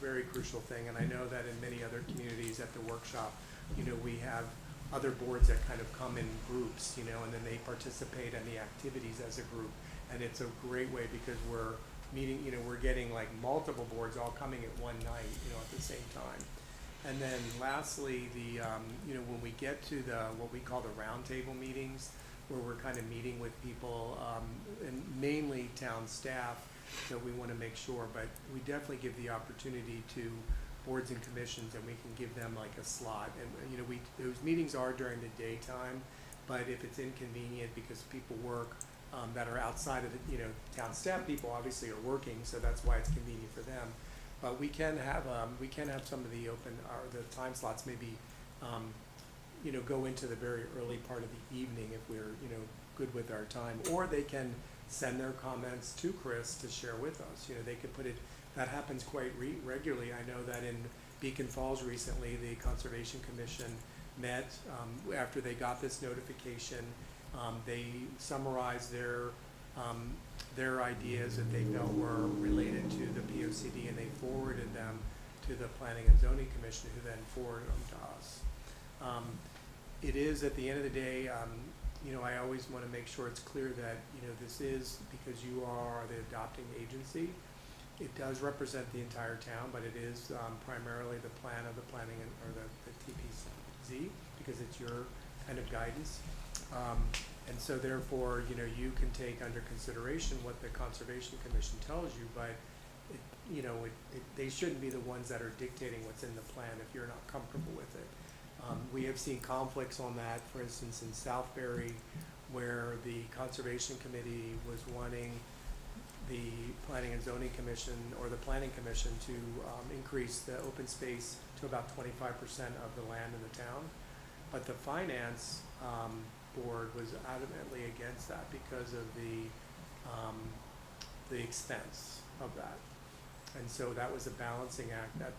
very crucial thing, and I know that in many other communities at the workshop, you know, we have other boards that kind of come in groups, you know, and then they participate in the activities as a group. And it's a great way because we're meeting, you know, we're getting like multiple boards all coming at one night, you know, at the same time. And then lastly, you know, when we get to what we call the roundtable meetings, where we're kind of meeting with people, and mainly town staff, so we want to make sure, but we definitely give the opportunity to boards and commissions, and we can give them like a slot. And, you know, those meetings are during the daytime, but if it's inconvenient because people work, that are outside of the, you know, town staff people obviously are working, so that's why it's convenient for them. But we can have some of the open, or the time slots maybe, you know, go into the very early part of the evening if we're, you know, good with our time. Or they can send their comments to Chris to share with us. You know, they could put it, that happens quite regularly. I know that in Beacon Falls recently, the Conservation Commission met after they got this notification. They summarized their ideas that they felt were related to the POCD, and they forwarded them to the Planning and Zoning Commission, who then forwarded them to us. It is, at the end of the day, you know, I always want to make sure it's clear that, you know, this is because you are the adopting agency. It does represent the entire town, but it is primarily the plan of the planning or the TPZ, because it's your kind of guidance. And so therefore, you know, you can take under consideration what the Conservation Commission tells you, but you know, they shouldn't be the ones that are dictating what's in the plan if you're not comfortable with it. We have seen conflicts on that, for instance, in Southbury, where the Conservation Committee was wanting the Planning and Zoning Commission, or the Planning Commission, to increase the open space to about 25% of the land in the town. But the Finance Board was adamantly against that because of the expense of that. And so that was a balancing act that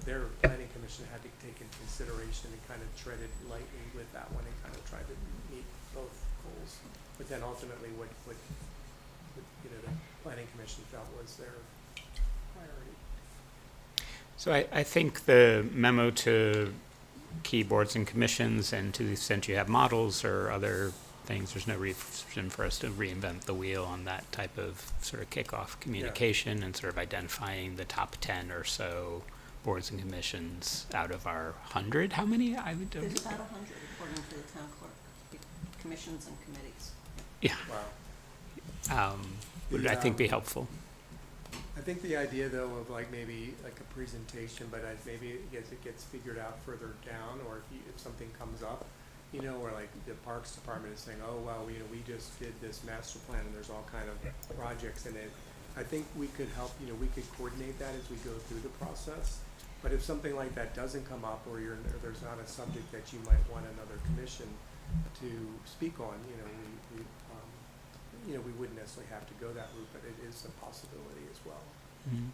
their planning commission had to take into consideration, and kind of treaded lightly with that one and kind of tried to meet both goals. But then ultimately what you know, the planning commission felt was their priority. So I think the memo to key boards and commissions, and to the extent you have models or other things, there's no reason for us to reinvent the wheel on that type of sort of kickoff communication and sort of identifying the top 10 or so boards and commissions out of our 100. How many? I would. There's about 100 according to the town clerk, commissions and committees. Yeah. Wow. Would I think be helpful. I think the idea though of like maybe like a presentation, but maybe as it gets figured out further down, or if something comes up, you know, where like the Parks Department is saying, oh, well, you know, we just did this master plan and there's all kind of projects in it. I think we could help, you know, we could coordinate that as we go through the process. But if something like that doesn't come up, or there's not a subject that you might want another commission to speak on, you know, we wouldn't necessarily have to go that route, but it is a possibility as well. Mhm.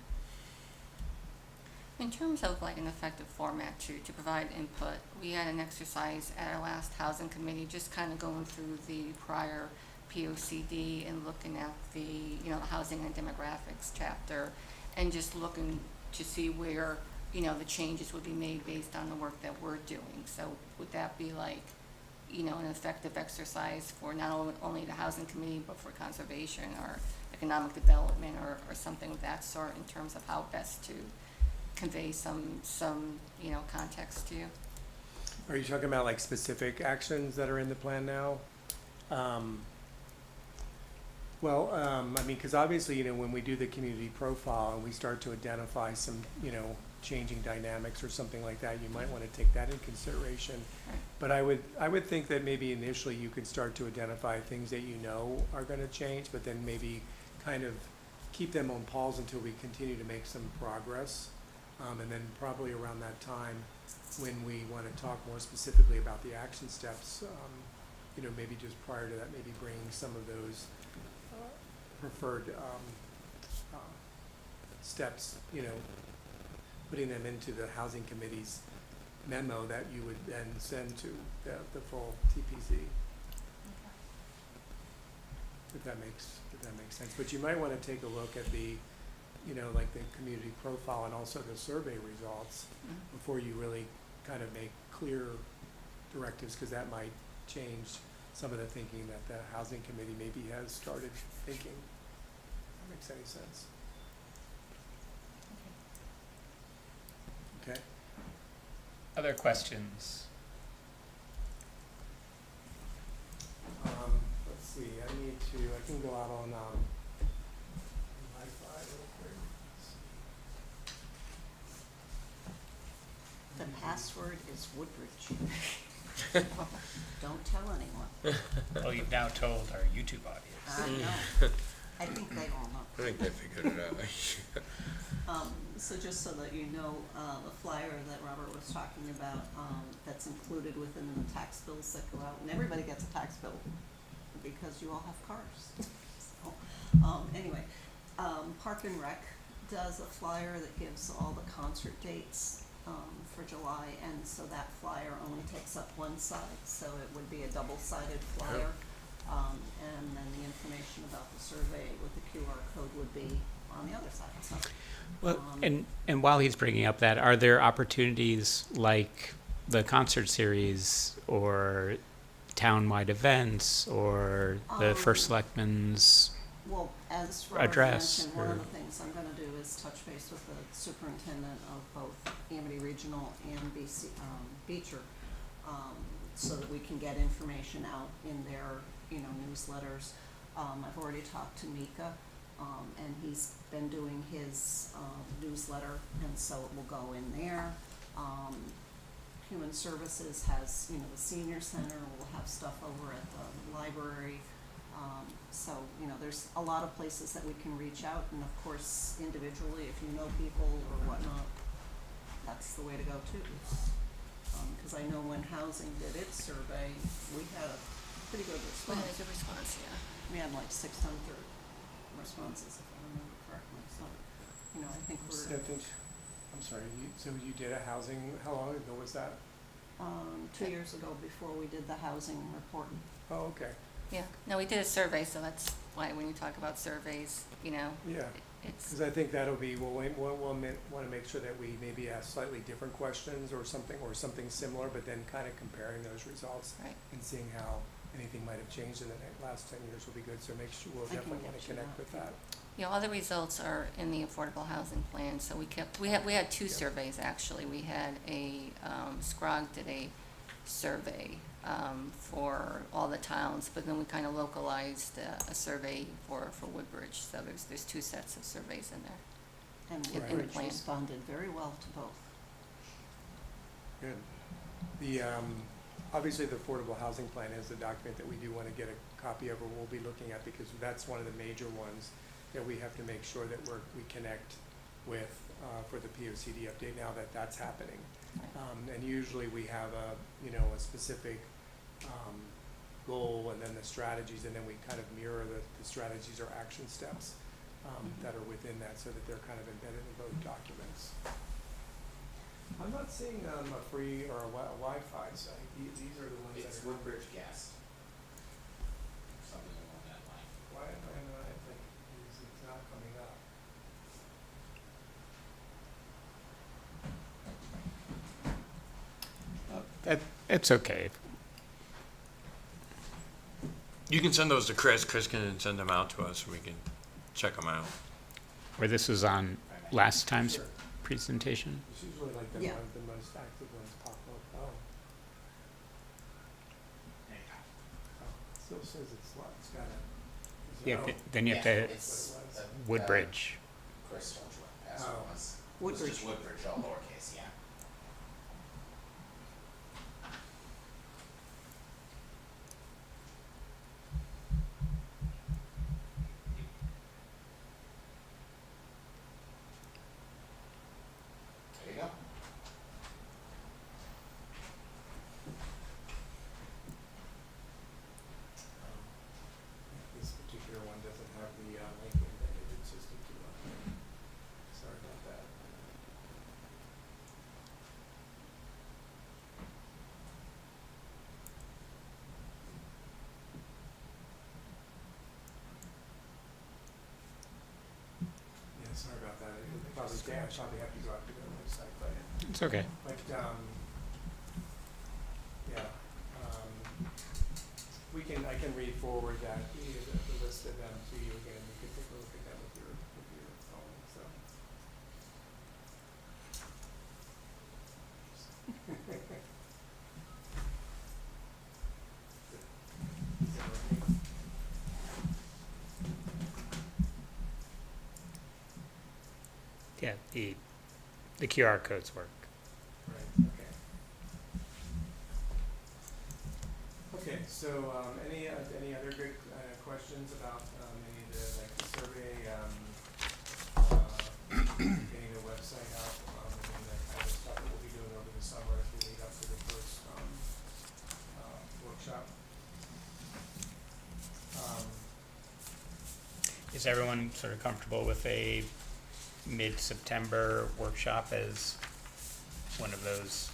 In terms of like an effective format to provide input, we had an exercise at our last housing committee, just kind of going through the prior POCD and looking at the, you know, housing and demographics chapter, and just looking to see where, you know, the changes would be made based on the work that we're doing. So would that be like, you know, an effective exercise for not only the housing committee, but for conservation or economic development or something of that sort, in terms of how best to convey some, you know, context to you? Are you talking about like specific actions that are in the plan now? I mean, because obviously, you know, when we do the community profile and we start to identify some, you know, changing dynamics or something like that, you might want to take that in consideration. Right. But I would think that maybe initially you could start to identify things that you know are going to change, but then maybe kind of keep them on pause until we continue to make some progress. And then probably around that time, when we want to talk more specifically about the action steps, you know, maybe just prior to that, maybe bringing some of those preferred steps, you know, putting them into the housing committee's memo that you would then send to the full TPZ. If that makes sense. But you might want to take a look at the, you know, like the community profile and also the survey results before you really kind of make clear directives, because that might change some of the thinking that the housing committee maybe has started thinking. If that makes any sense. Okay. Other questions? Let's see, I can go out on Wi-Fi real quick. The password is Woodbridge. Don't tell anyone. Well, you've now told our YouTube audience. I know. I think they all know. I think they figured it out. So just so that you know, the flyer that Robert was talking about, that's included within the tax bills that go out, and everybody gets a tax bill because you all have cars. So, anyway, Park and Rec does a flyer that gives all the concert dates, for July, and so that flyer only takes up one side, so it would be a double-sided flyer. And then the information about the survey with the QR code would be on the other side, so. Well, and while he's bringing up that, are there opportunities like the concert series or townwide events or the First Selectman's? Well, as Robert Address, mentioned, one of or- the things I'm gonna do is touch base with the superintendent of both Amity Regional and Beecher, so that we can get information out in their, you know, newsletters. I've already talked to Mika, and he's been doing his, newsletter, and so it will go in there. Human Services has, you know, the senior center, we'll have stuff over at the library. So, you know, there's a lot of places that we can reach out, and of course, individually, if you know people or whatnot, that's the way to go too. Cause I know when housing did its survey, we had a pretty good Well, response. there's a response, yeah. We had like 600 responses, if I remember correctly, so, you know, I think we're, I'm sorry, so you did a housing, how long ago was that? 2 years ago before we did the housing report. Oh, okay, Yeah, no, we did a survey, so that's why when you talk about surveys, you know, yeah, it's, Because I think that'll be, we'll want to make sure that we maybe ask slightly different questions or something similar, but then kind of comparing those results right. and seeing how anything might have changed in the last 10 years will be good. So make sure, we'll I can definitely want get to you connect that. with that. You know, other results are in the affordable housing plan, so we had two Yeah. surveys, actually. We had Scrog did a survey, for all the towns, but then we kind of localized a survey for Woodbridge, so there's two sets of surveys in there. And in the Woodbridge plan. responded very well to both. Good. The, obviously, the affordable housing plan is the document that we do want to get a copy of, or we'll be looking at, because that's one of the major ones that we have to make sure that we connect with, for the P O C D update now that that's happening. And usually we have a specific, goal and then the strategies, and then we kind of mirror the strategies or action steps, that are within that, so that they're kind of embedded in both documents. I'm not seeing, a free or a Wi-Fi site. These are the ones that are. Woodbridge Gas. Something along that line. Why am I not, like, it's not coming up? It's okay. You can send those to Chris. Chris can send them out to us so we can check them out. Where this was on last time's presentation. It's usually like the Yeah. most active ones pop up. Oh. It still says it's locked. It's got a. Yeah, Oh. then you have Yeah, to, it's, Woodbridge. Chris told you what the password Oh. was. Woodbridge. It's just Woodbridge, all lowercase, yeah. There you go. This particular one doesn't have the link embedded. It's just a QR code. Sorry about that. Yeah, sorry about that. It probably, I probably have to go out to the website, but. It's okay. But, yeah, I can read forward that, the list of them to you again, you can take a look at them with your phone, so. Is that working? Yeah, the QR codes work. Right, okay. Okay, so, any other good, questions about, any of the, like, the survey, getting the website out, and that kind of stuff that we'll be doing over the summer as we lead up to the first, workshop? Is everyone sort of comfortable with a mid-September workshop as one of those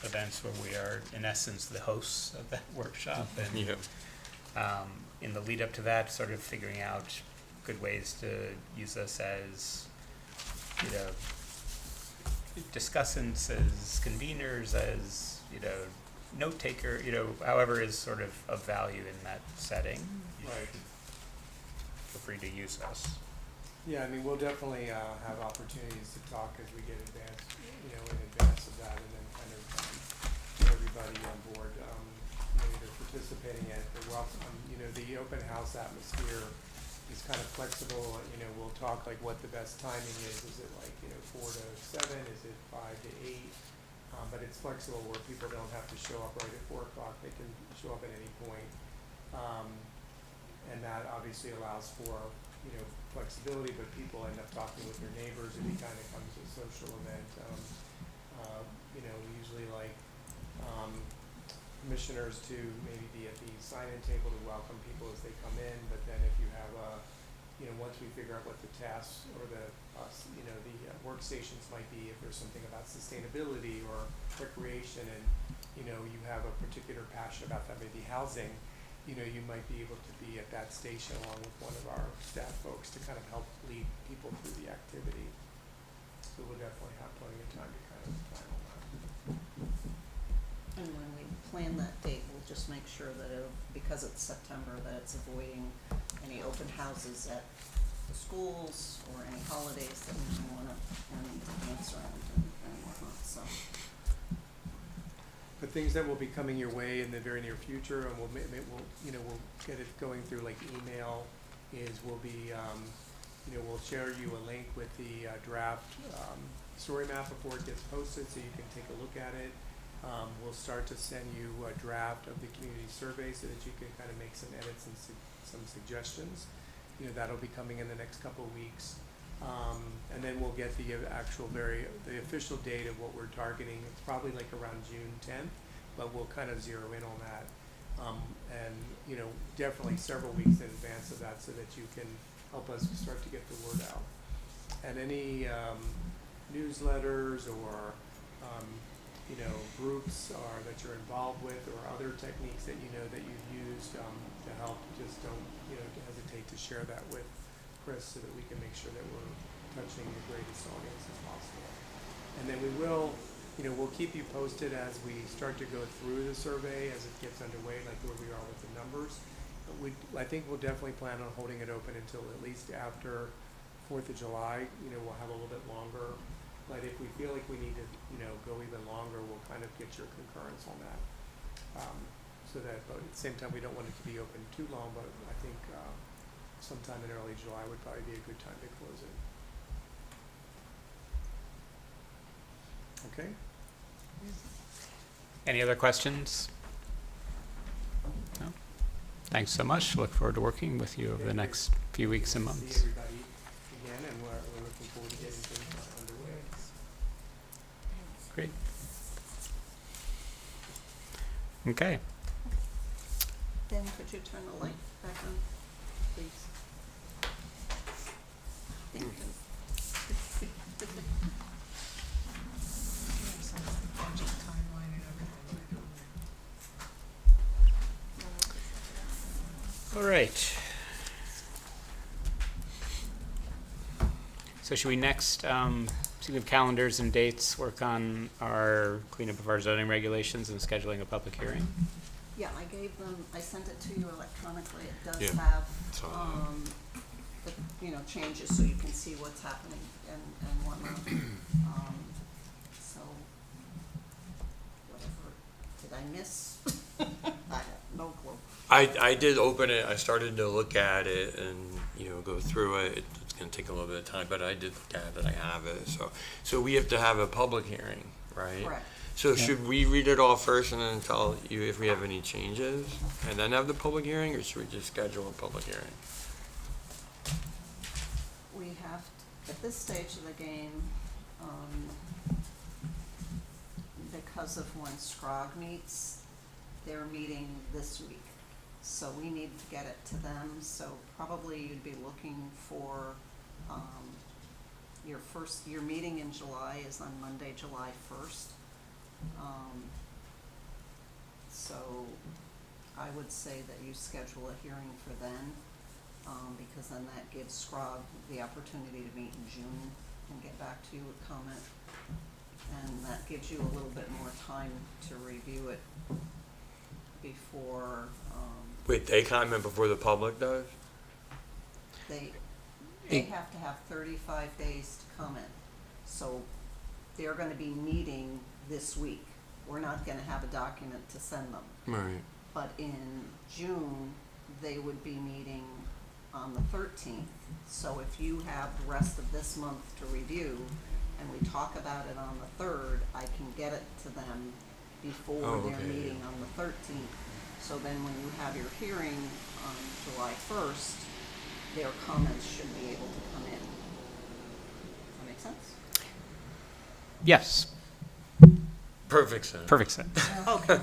events where we are, in essence, the hosts of that workshop? And Yeah. in the lead up to that, sort of figuring out good ways to use us as, discussants, as conveners, as, note taker, however is sort of value in that setting. Right. Feel free to use us. Yeah, I mean, we'll definitely, have opportunities to talk as we get in advance of that, and then kind of, get everybody on board, either participating at the welcome, the open house atmosphere is kind of flexible, we'll talk like what the best timing is it like, 4 to 7, is it 5 to 8? But it's flexible where people don't have to show up right at 4 o'clock, they can show up at any point. And that obviously allows for, flexibility, but people end up talking with their neighbors, it kind of becomes a social event. We usually like, commissioners to maybe be at the sign-in table to welcome people as they come in, but then if you have once we figure out what the tasks or the workstations might be, if there's something about sustainability or recreation and, you have a particular passion about that, maybe housing, you might be able to be at that station along with one of our staff folks to kind of help lead people through the activity. So we'll definitely have plenty of time to kind of plan on that. And when we plan that date, we'll just make sure that because it's September, that it's avoiding any open houses at the schools or any holidays that we want to dance around and whatnot, so. But things that will be coming your way in the very near future, and we'll we'll get it going through like email, is we'll be, we'll share you a link with the draft story map before it gets posted, so you can take a look at it. We'll start to send you a draft of the community survey so that you can kind of make some edits and some suggestions. That'll be coming in the next couple of weeks. And then we'll get the the official date of what we're targeting. It's probably like around June 10th, but we'll kind of zero in on that. Definitely several weeks in advance of that so that you can help us start to get the word out. And any newsletters or groups that you're involved with, or other techniques that that you've used to help, just don't hesitate to share that with Chris so that we can make sure that we're touching the greatest audience as possible. And then we'll keep you posted as we start to go through the survey as it gets underway, like where we are with the numbers. But I think we'll definitely plan on holding it open until at least after 4th of July. We'll have a little bit longer. But if we feel like we need to, go even longer, we'll kind of get your concurrence on that. But at the same time, we don't want it to be open too long, but I think sometime in early July would probably be a good time to close it. Okay? Any other questions? No? Thanks so much. Look forward to working with you over the next few weeks and months. See everybody again, and we're looking forward to getting things underway. Great. Okay. Ben, could you turn the light back on, please? Thank you. All right. So should we next, speaking of calendars and dates, work on our cleanup of our zoning regulations and scheduling a public hearing? Yeah, I sent it to you electronically. It does Yeah, have, saw that. the, changes so you can see what's happening and whatnot. So, whatever, did I miss? I have no clue. I did open it, I started to look at it and, go through it. It's gonna take a little bit of time, but I did look at it, I have it, so we have to have a public hearing, right? Correct. So should we read it all first and then tell you if we have any changes, and then have the public hearing, or should we just schedule a public hearing? We have, at this stage of the game, because of when SCROG meets, they're meeting this week. So we need to get it to them, so probably you'd be looking for, your meeting in July is on Monday, July 1st. So I would say that you schedule a hearing for then, because then that gives SCROG the opportunity to meet in June and get back to you with comment. And that gives you a little bit more time to review it before, Wait, they comment before the public does? they It- have to have 35 days to comment. So they're gonna be meeting this week. We're not gonna have a document to send them. Right. But in June, they would be meeting on the 13th. So if you have the rest of this month to review, and we talk about it on the 3rd, I can get it to them before Oh, their okay, meeting yeah. on the 13th. So then when you have your hearing on July 1st, their comments should be able to come in. Does that make sense? Yes, Perfect sense. perfect sense. Okay.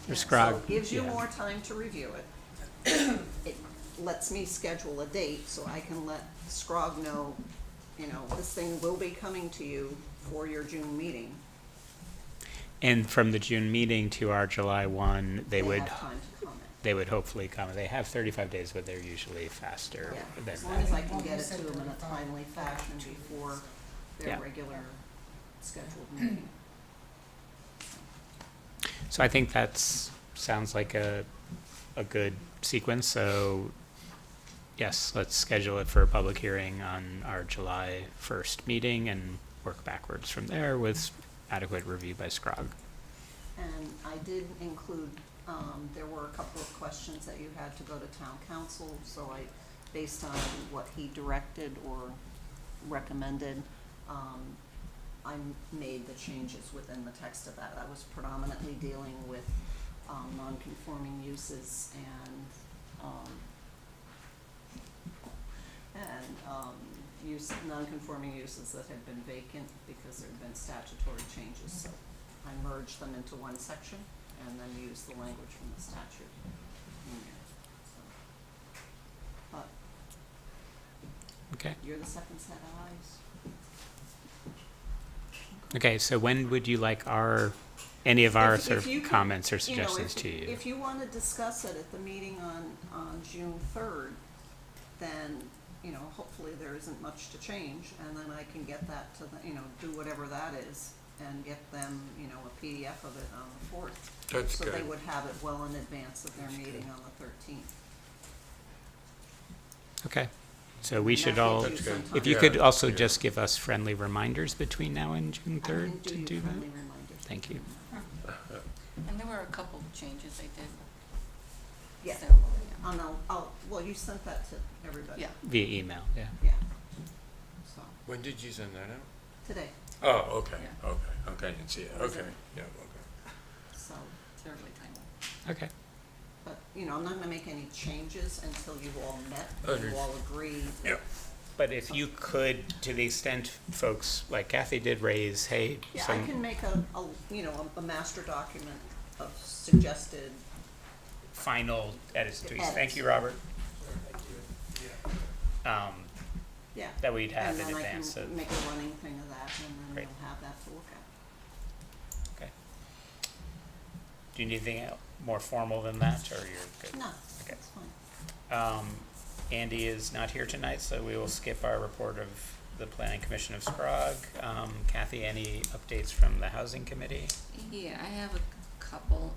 Or So SCROG, it gives you yeah. more time to review it. It lets me schedule a date so I can let SCROG know, this thing will be coming to you for your June meeting. And from the June meeting to our July 1, they would, have time to comment. they would hopefully come. They have 35 days, but they're usually faster Yeah, than as long as I that. can get it to them in a timely fashion before their Yeah. regular scheduled meeting. So I think sounds like a good sequence. So yes, let's schedule it for a public hearing on our July 1st meeting and work backwards from there with adequate review by SCROG. And I did include, there were a couple of questions that you had to go to town council, so based on what he directed or recommended, I made the changes within the text of that. I was predominantly dealing with, non-conforming uses and non-conforming uses that had been vacant because there had been statutory changes. So I merged them into one section and then used the language from the statute in there. So, but Okay. you're the second set of eyes. Okay, so when would you like any of our If- sort if you of could- comments or you know, suggestions to you? If you want to discuss it at the meeting on June 3rd, then, hopefully there isn't much to change, and then I can get that to the, do whatever that is, and get them, a PDF of it on the 4th. That's So they good. would have it well in advance of their meeting on the 13th. Okay, so we And should that all, gives you some if you time. could Yeah, also yeah. just give us friendly reminders between now and June I can 3rd to you do that? friendly reminders. Thank you. And there were a couple of changes I did. Yeah, So, yeah. and well, you sent that to everybody. Yeah. Via email, yeah. Yeah. So, When did you send that out? today, Oh, okay, Yeah. okay, I didn't see it, Was okay, it? yeah, okay. so. It's early time. Okay, But, I'm not gonna make any changes until you've all met, and Under- you all agree. that- Yep. but if you could, to the extent folks, like Kathy did raise, hey, Yeah, I some, can make a master document of suggested, final edits, please. Thank Edits. you, Robert. yeah. That we'd have And in then I advance can of, make a running thing of that, and then Great. you'll have that to look at. okay. Do you need anything more formal than that, or you're good? No, Okay. that's fine. Andy is not here tonight, so we will skip our report of the Planning Commission of SCROG. Kathy, any updates from the Housing Committee? Yeah, I have a couple.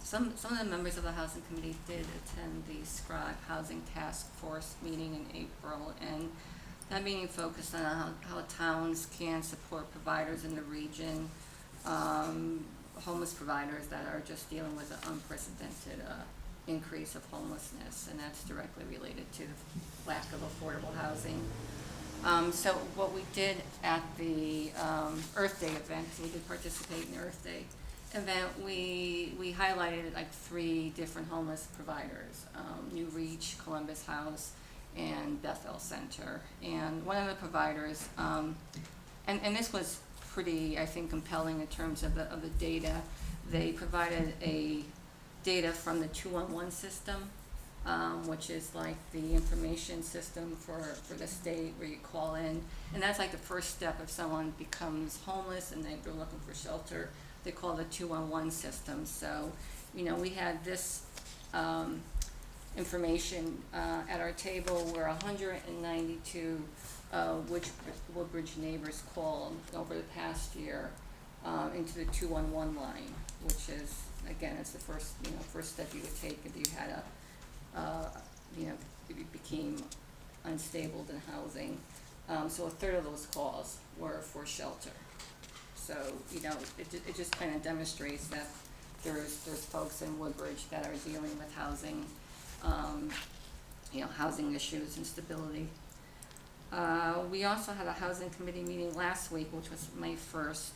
Some of the members of the Housing Committee did attend the SCROG Housing Task Force meeting in April, and that meeting focused on how towns can support providers in the region, homeless providers that are just dealing with an unprecedented increase of homelessness, and that's directly related to the lack of affordable housing. So what we did at the Earth Day event, 'cause we did participate in the Earth Day event, we highlighted like 3 different homeless providers, New Reach, Columbus House, and Bethel Center. And one of the providers, and this was pretty, I think, compelling in terms of the data. They provided data from the 211 system, which is like the information system for the state where you call in. And that's like the first step if someone becomes homeless and they're looking for shelter. They call the 211 system. So, we had this information at our table where 192 Woodbridge neighbors called over the past year into the 211 line, which is, again, it's the first step you would take if you had if you became unstable in housing. So a third of those calls were for shelter. So, it just kind of demonstrates that there's folks in Woodbridge that are dealing with housing, housing issues and stability. We also had a housing committee meeting last week, which was May 1st.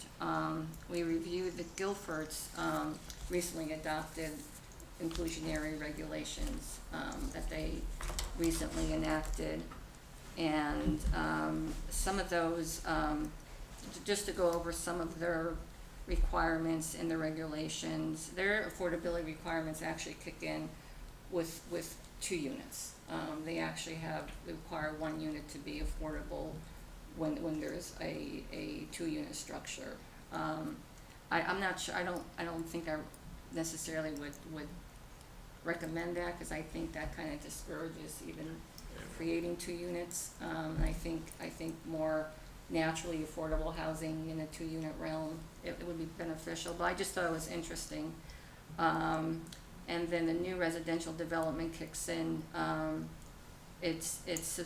We reviewed the Guilford's recently adopted inclusionary regulations that they recently enacted. And some of those, just to go over some of their requirements in the regulations, their affordability requirements actually kick in with 2 units. They actually require 1 unit to be affordable when there's a 2-unit structure. I'm not sure, I don't think I necessarily would recommend that, cause I think that kinda discourages even creating 2 units. I think more naturally affordable housing in a 2-unit realm, it would be beneficial, but I just thought it was interesting. And then the new residential development kicks in, it's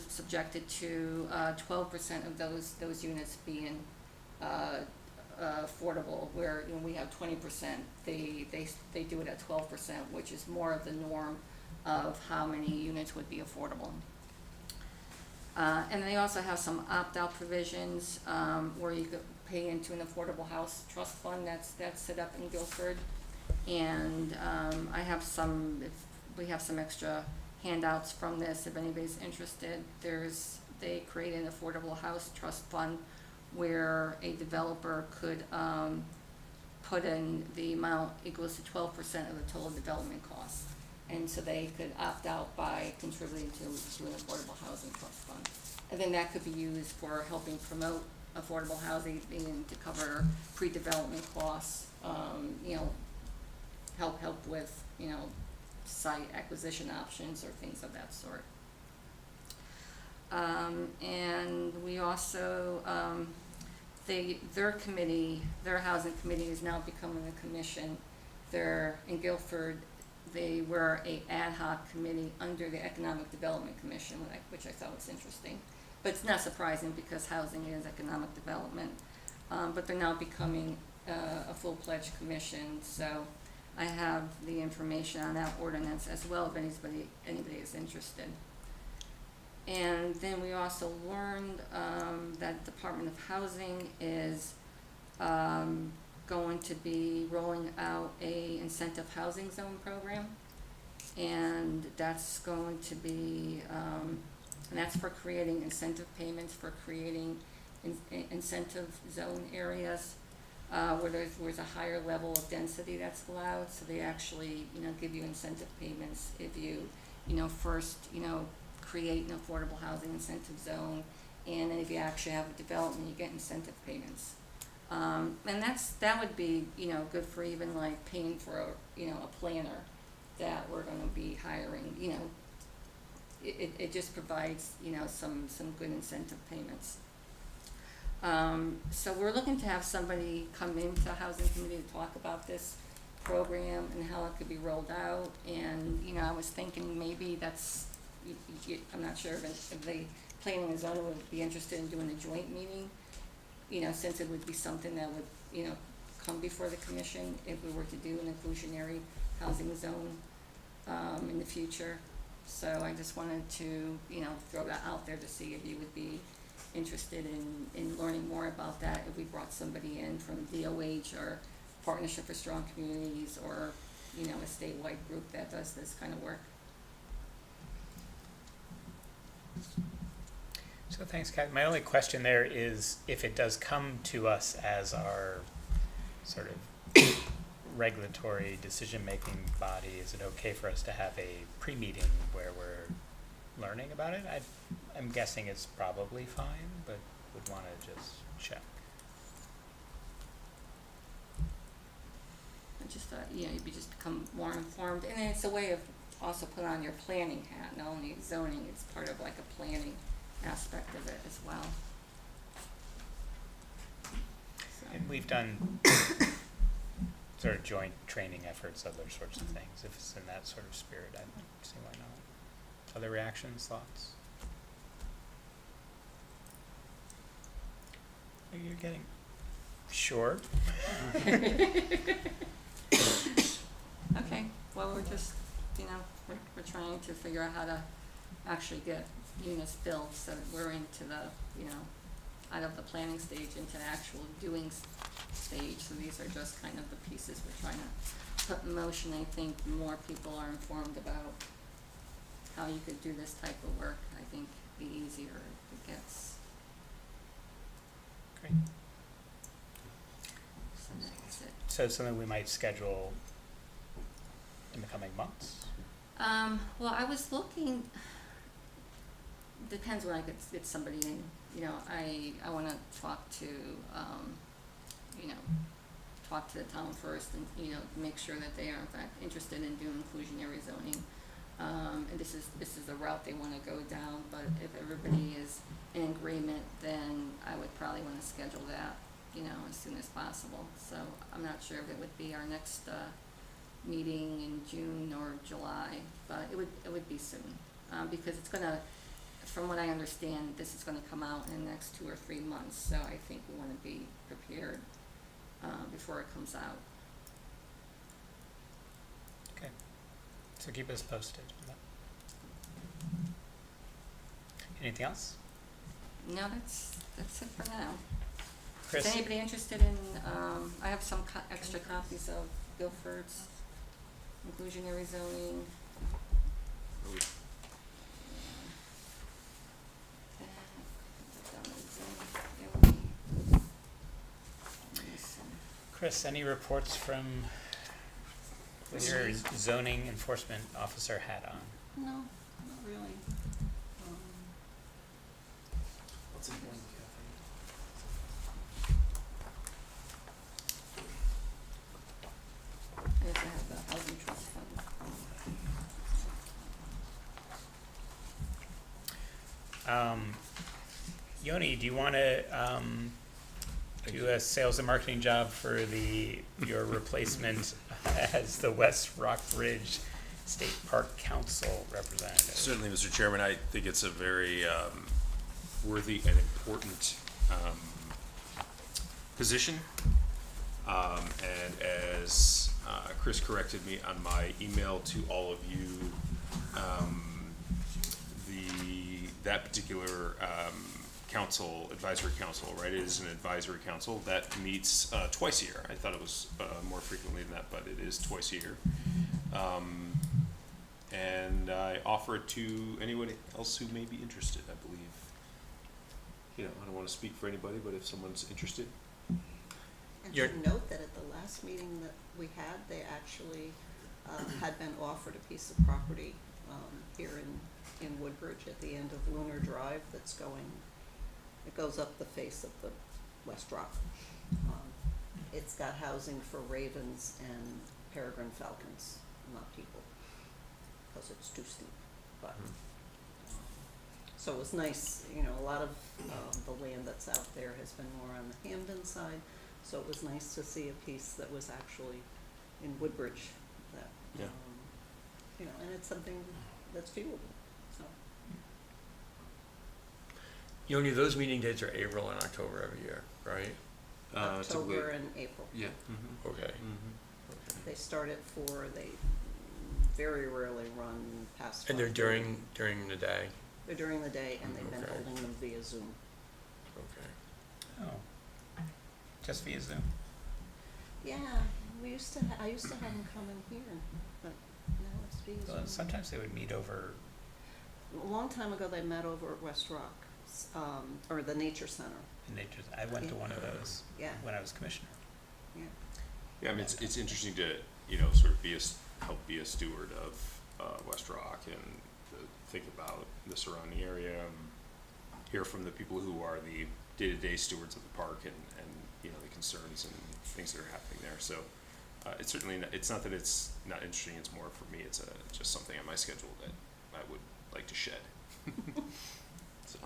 subjected to 12% of those units being affordable, where, you know, we have 20%, they do it at 12%, which is more of the norm of how many units would be affordable. And they also have some opt-out provisions, where you could pay into an affordable house trust fund that's set up in Guilford. And, we have some extra handouts from this, if anybody's interested. They create an affordable house trust fund where a developer could, put in the amount equals to 12% of the total development costs. And so they could opt out by contributing to an affordable housing trust fund. And then that could be used for helping promote affordable housing, meaning to cover pre-development costs, you know, help with, you know, site acquisition options or things of that sort. And we also, their housing committee is now becoming a commission. They're in Guilford. They were a ad hoc committee under the Economic Development Commission, which I thought was interesting. But it's not surprising because housing is economic development. But they're now becoming a full-fledged commission, so I have the information on that ordinance as well if anybody is interested. And then we also learned that Department of Housing is going to be rolling out a incentive housing zone program. And that's going to be, and that's for creating incentive payments, for creating incentive zone areas where there's a higher level of density that's allowed. So they actually, you know, give you incentive payments if you, you know, first, you know, create an affordable housing incentive zone, and then if you actually have a development, you get incentive payments. And that would be, you know, good for even like paying for a planner that we're gonna be hiring, you know. It just provides, you know, some good incentive payments. So we're looking to have somebody come into the housing committee to talk about this program and how it could be rolled out. And, you know, I was thinking maybe I'm not sure if the planning and zoning would be interested in doing a joint meeting, you know, since it would be something that would, you know, come before the commission if we were to do an inclusionary housing zone in the future. So I just wanted to, you know, throw that out there to see if you would be interested in learning more about that, if we brought somebody in from DOH or Partnership for Strong Communities, or, you know, a statewide group that does this kind of work. So thanks, Kat. My only question there is if it does come to us as our sort of regulatory decision-making body, is it okay for us to have a pre-meeting where we're learning about it? I'm guessing it's probably fine, but would want to just check. I just thought, you know, you'd just become more informed, and then it's a way of also put on your planning hat, not only zoning, it's part of like a planning aspect of it as well. So, And we've done sort of joint training efforts, other sorts of things. If it's in that sort of spirit, I don't see why not. Other reactions, thoughts? You're getting short. Okay, well, we're just, you know, we're trying to figure out how to actually get units built so that we're into the, you know, out of the planning stage into the actual doing stage. So these are just kind of the pieces we're trying to put in motion. I think more people are informed about how you could do this type of work, I think the easier it gets. Great. So that's it. So it's something we might schedule in the coming months? Well, I was looking, depends when I could get somebody in, you know, I wanna talk to, you know, talk to the town first and, you know, make sure that they are in fact interested in doing inclusionary zoning. And this is the route they wanna go down, but if everybody is in agreement, then I would probably wanna schedule that, you know, as soon as possible. So I'm not sure if it would be our next, meeting in June or July, but it would be soon. Because it's gonna, from what I understand, this is gonna come out in the next 2 or 3 months, so I think we wanna be prepared, before it comes out. Okay. So keep us posted on that. Anything else? No, that's it for now. Chris? Is anybody interested in, I have some extra copies of Guilford's inclusionary zoning. Chris, any reports from with your zoning enforcement officer hat on? No, not really. What's important, Yes, I have the housing trust fund. Yoni, do you want to do a sales and marketing job for your replacement as the West Rock Ridge State Park Council representative? Certainly, Mr. Chairman, I think it's a very worthy and important position. And as Chris corrected me on my email to all of you, that particular advisory council, right, it is an advisory council that meets twice a year. I thought it was more frequently than that, but it is twice a year. And I offer it to anyone else who may be interested, I believe. You know, I don't want to speak for anybody, but if someone's interested. And You're- to note that at the last meeting that we had, they actually had been offered a piece of property here in Woodbridge at the end of Lunar Drive that's it goes up the face of the West Rock. It's got housing for ravens and peregrine falcons, not people, because it's too steep, but. So it was nice, you know, a lot of the land that's out there has been more on the Hamden side, so it was nice to see a piece that was actually in Woodbridge that, Yeah. you know, and it's something that's viewable, so. Yoni, those meeting dates are April and October every year, right? October and April. Yeah. Okay. They start at 4, they very rarely run past 5:30. And they're during the day? They're during the day, and they've been Okay. holding them via Zoom. Okay. Oh, just via Zoom. Yeah, I used to have them come in here, but now it's via Well, Zoom. sometimes they would meet over. A long time ago, they met over at West Rock, or the Nature Center, I went to one of those yeah, when I was commissioner. yeah. Yeah, I mean, it's interesting to, you know, sort of help be a steward of West Rock and think about the surrounding area, hear from the people who are the day-to-day stewards of the park and you know, the concerns and things that are happening there. So it's certainly it's not that it's not interesting, it's more for me, it's just something on my schedule that I would like to shed. So,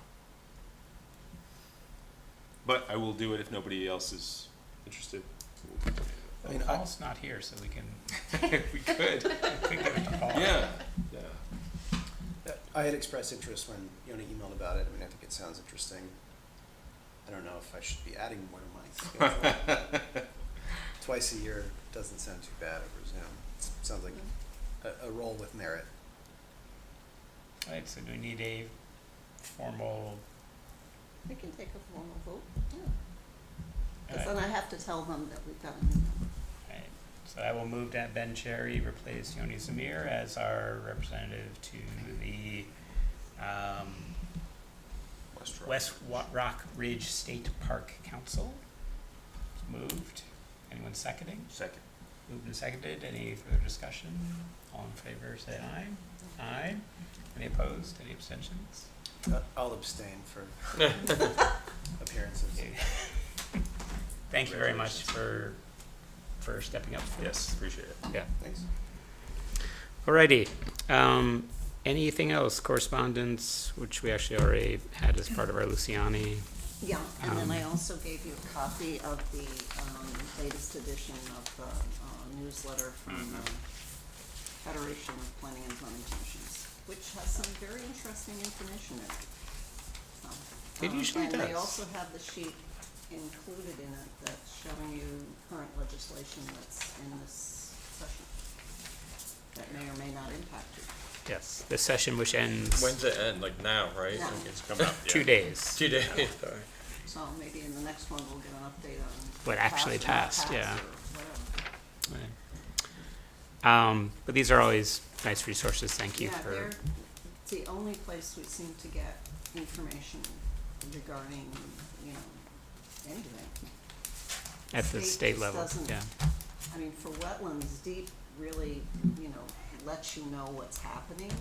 but I will do it if nobody else is interested. I mean, Paul's not here, so we can We could. we give it to Paul. Yeah. I had expressed interest when Yoni emailed about it. I mean, I think it sounds interesting. I don't know if I should be adding more to my schedule. Twice a year doesn't sound too bad over Zoom. Sounds like a role with merit. Right, so do we need a formal, We can take a formal vote, yeah. all Because then right, I have to tell them that we've got a new member. right. So I will move that Ben Cherry replace Yoni Zamir as our representative to the West Rock Ridge State Park Council. Moved. Anyone seconding? Second. Moved and seconded. Any further discussion? All in favor, say aye. Aye. Any opposed? Any abstentions? I'll abstain for appearances. Okay. Thank you very much for for stepping up. Yes, appreciate it. Yeah. Thanks. Alrighty. Anything else? Correspondence, which we actually already had as part of our Luciani. Yeah, and then I also gave you a copy of the latest edition of the newsletter from the Federation of Planning and Zoning Commissions, which has some very interesting information in it. So, It usually And they does. also have the sheet included in it that's showing you current legislation that's in this session that may or may not impact you. Yes, the session which ends When's it end? Like now, right? Now. Like It's coming up, yeah. 2 days. 2 days, sorry. So maybe in the next one, we'll get an update on. What actually passed, or not yeah. or whatever. But these are always nice resources. Thank you Yeah, for. they're, it's the only place we seem to get information regarding, you know, anything. At the state just level, doesn't- yeah. I mean, for wetlands, DEEP really, you know, lets you know what's happening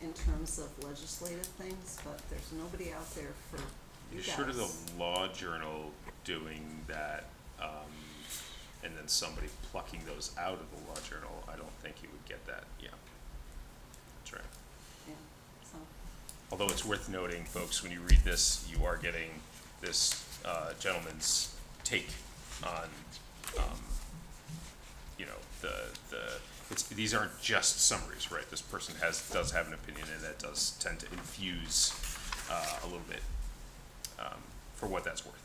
in terms of legislative things, but there's nobody out there for you You're guys. short of the law journal doing that, and then somebody plucking those out of the law journal, I don't think you would get that, yeah. That's right. Yeah, so, Although it's worth noting, folks, when you read this, you are getting this gentleman's take on, you know, these aren't just summaries, right? This person does have an opinion, and that does tend to infuse a little bit for what that's worth.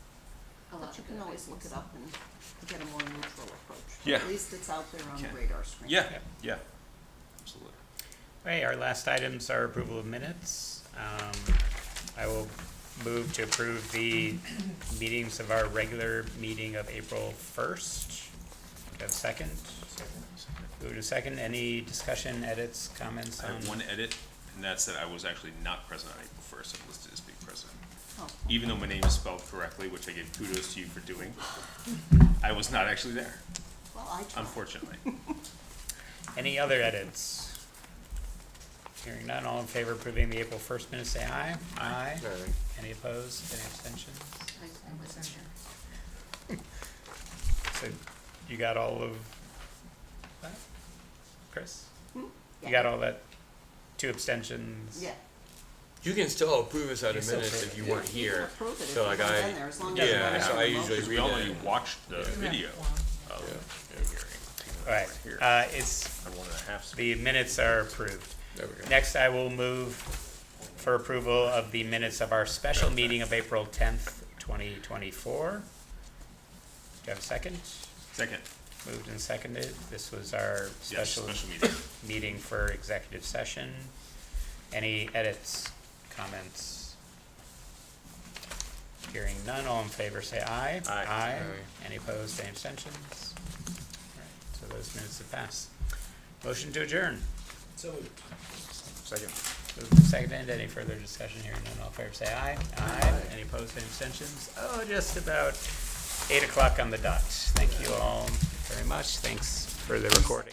A lot but you of can good always look reasons. it up and get a more neutral approach. Yeah. At least it's out there on the Can. radar screen. Yeah, yeah, absolutely. Okay, our last items are approval of minutes. I will move to approve the meetings of our regular meeting of April 1st. Do I have a second? Move to second. Any discussion, edits, comments I on? have one edit, and that's that I was actually not present on April 1st. I'm listed as being present. Oh, Even though my name is spelled correctly, which I give kudos to you for doing, I was not actually there, well, I tried. unfortunately. Any other edits? Hearing none, all in favor of approving the April 1st minutes, say aye. Aye. Aye. Any opposed, any abstentions? I wasn't here. So you got all of that? Chris? You Yeah. got all that? 2 abstentions? Yeah. You can still approve us out You of still minutes approve if it, you yeah. weren't You can here. approve it if So you like weren't I, in there, as long as you yeah, have so a I motion. usually Because we read all it. know you watched the You can have video one. of Yeah. the hearing. All right, Here, it's, on 1.5 the minutes are approved. There we go. Next, I will move for approval of the minutes of our special meeting of April 10th, 2024. Do you have a second? Second, Moved and seconded. This was our yes, special special meeting. meeting for executive session. Any edits, comments? Hearing none, all in favor say aye. Aye. Aye. Aye. Any opposed, any abstentions? All right, so those minutes have passed. Motion to adjourn. So moved. Second. Moved and seconded. Any further discussion? Hearing none, all in favor say aye. Aye. Any opposed, any abstentions? Oh, just about 8 o'clock on the dot. Thank you all very much. Thanks for the recording.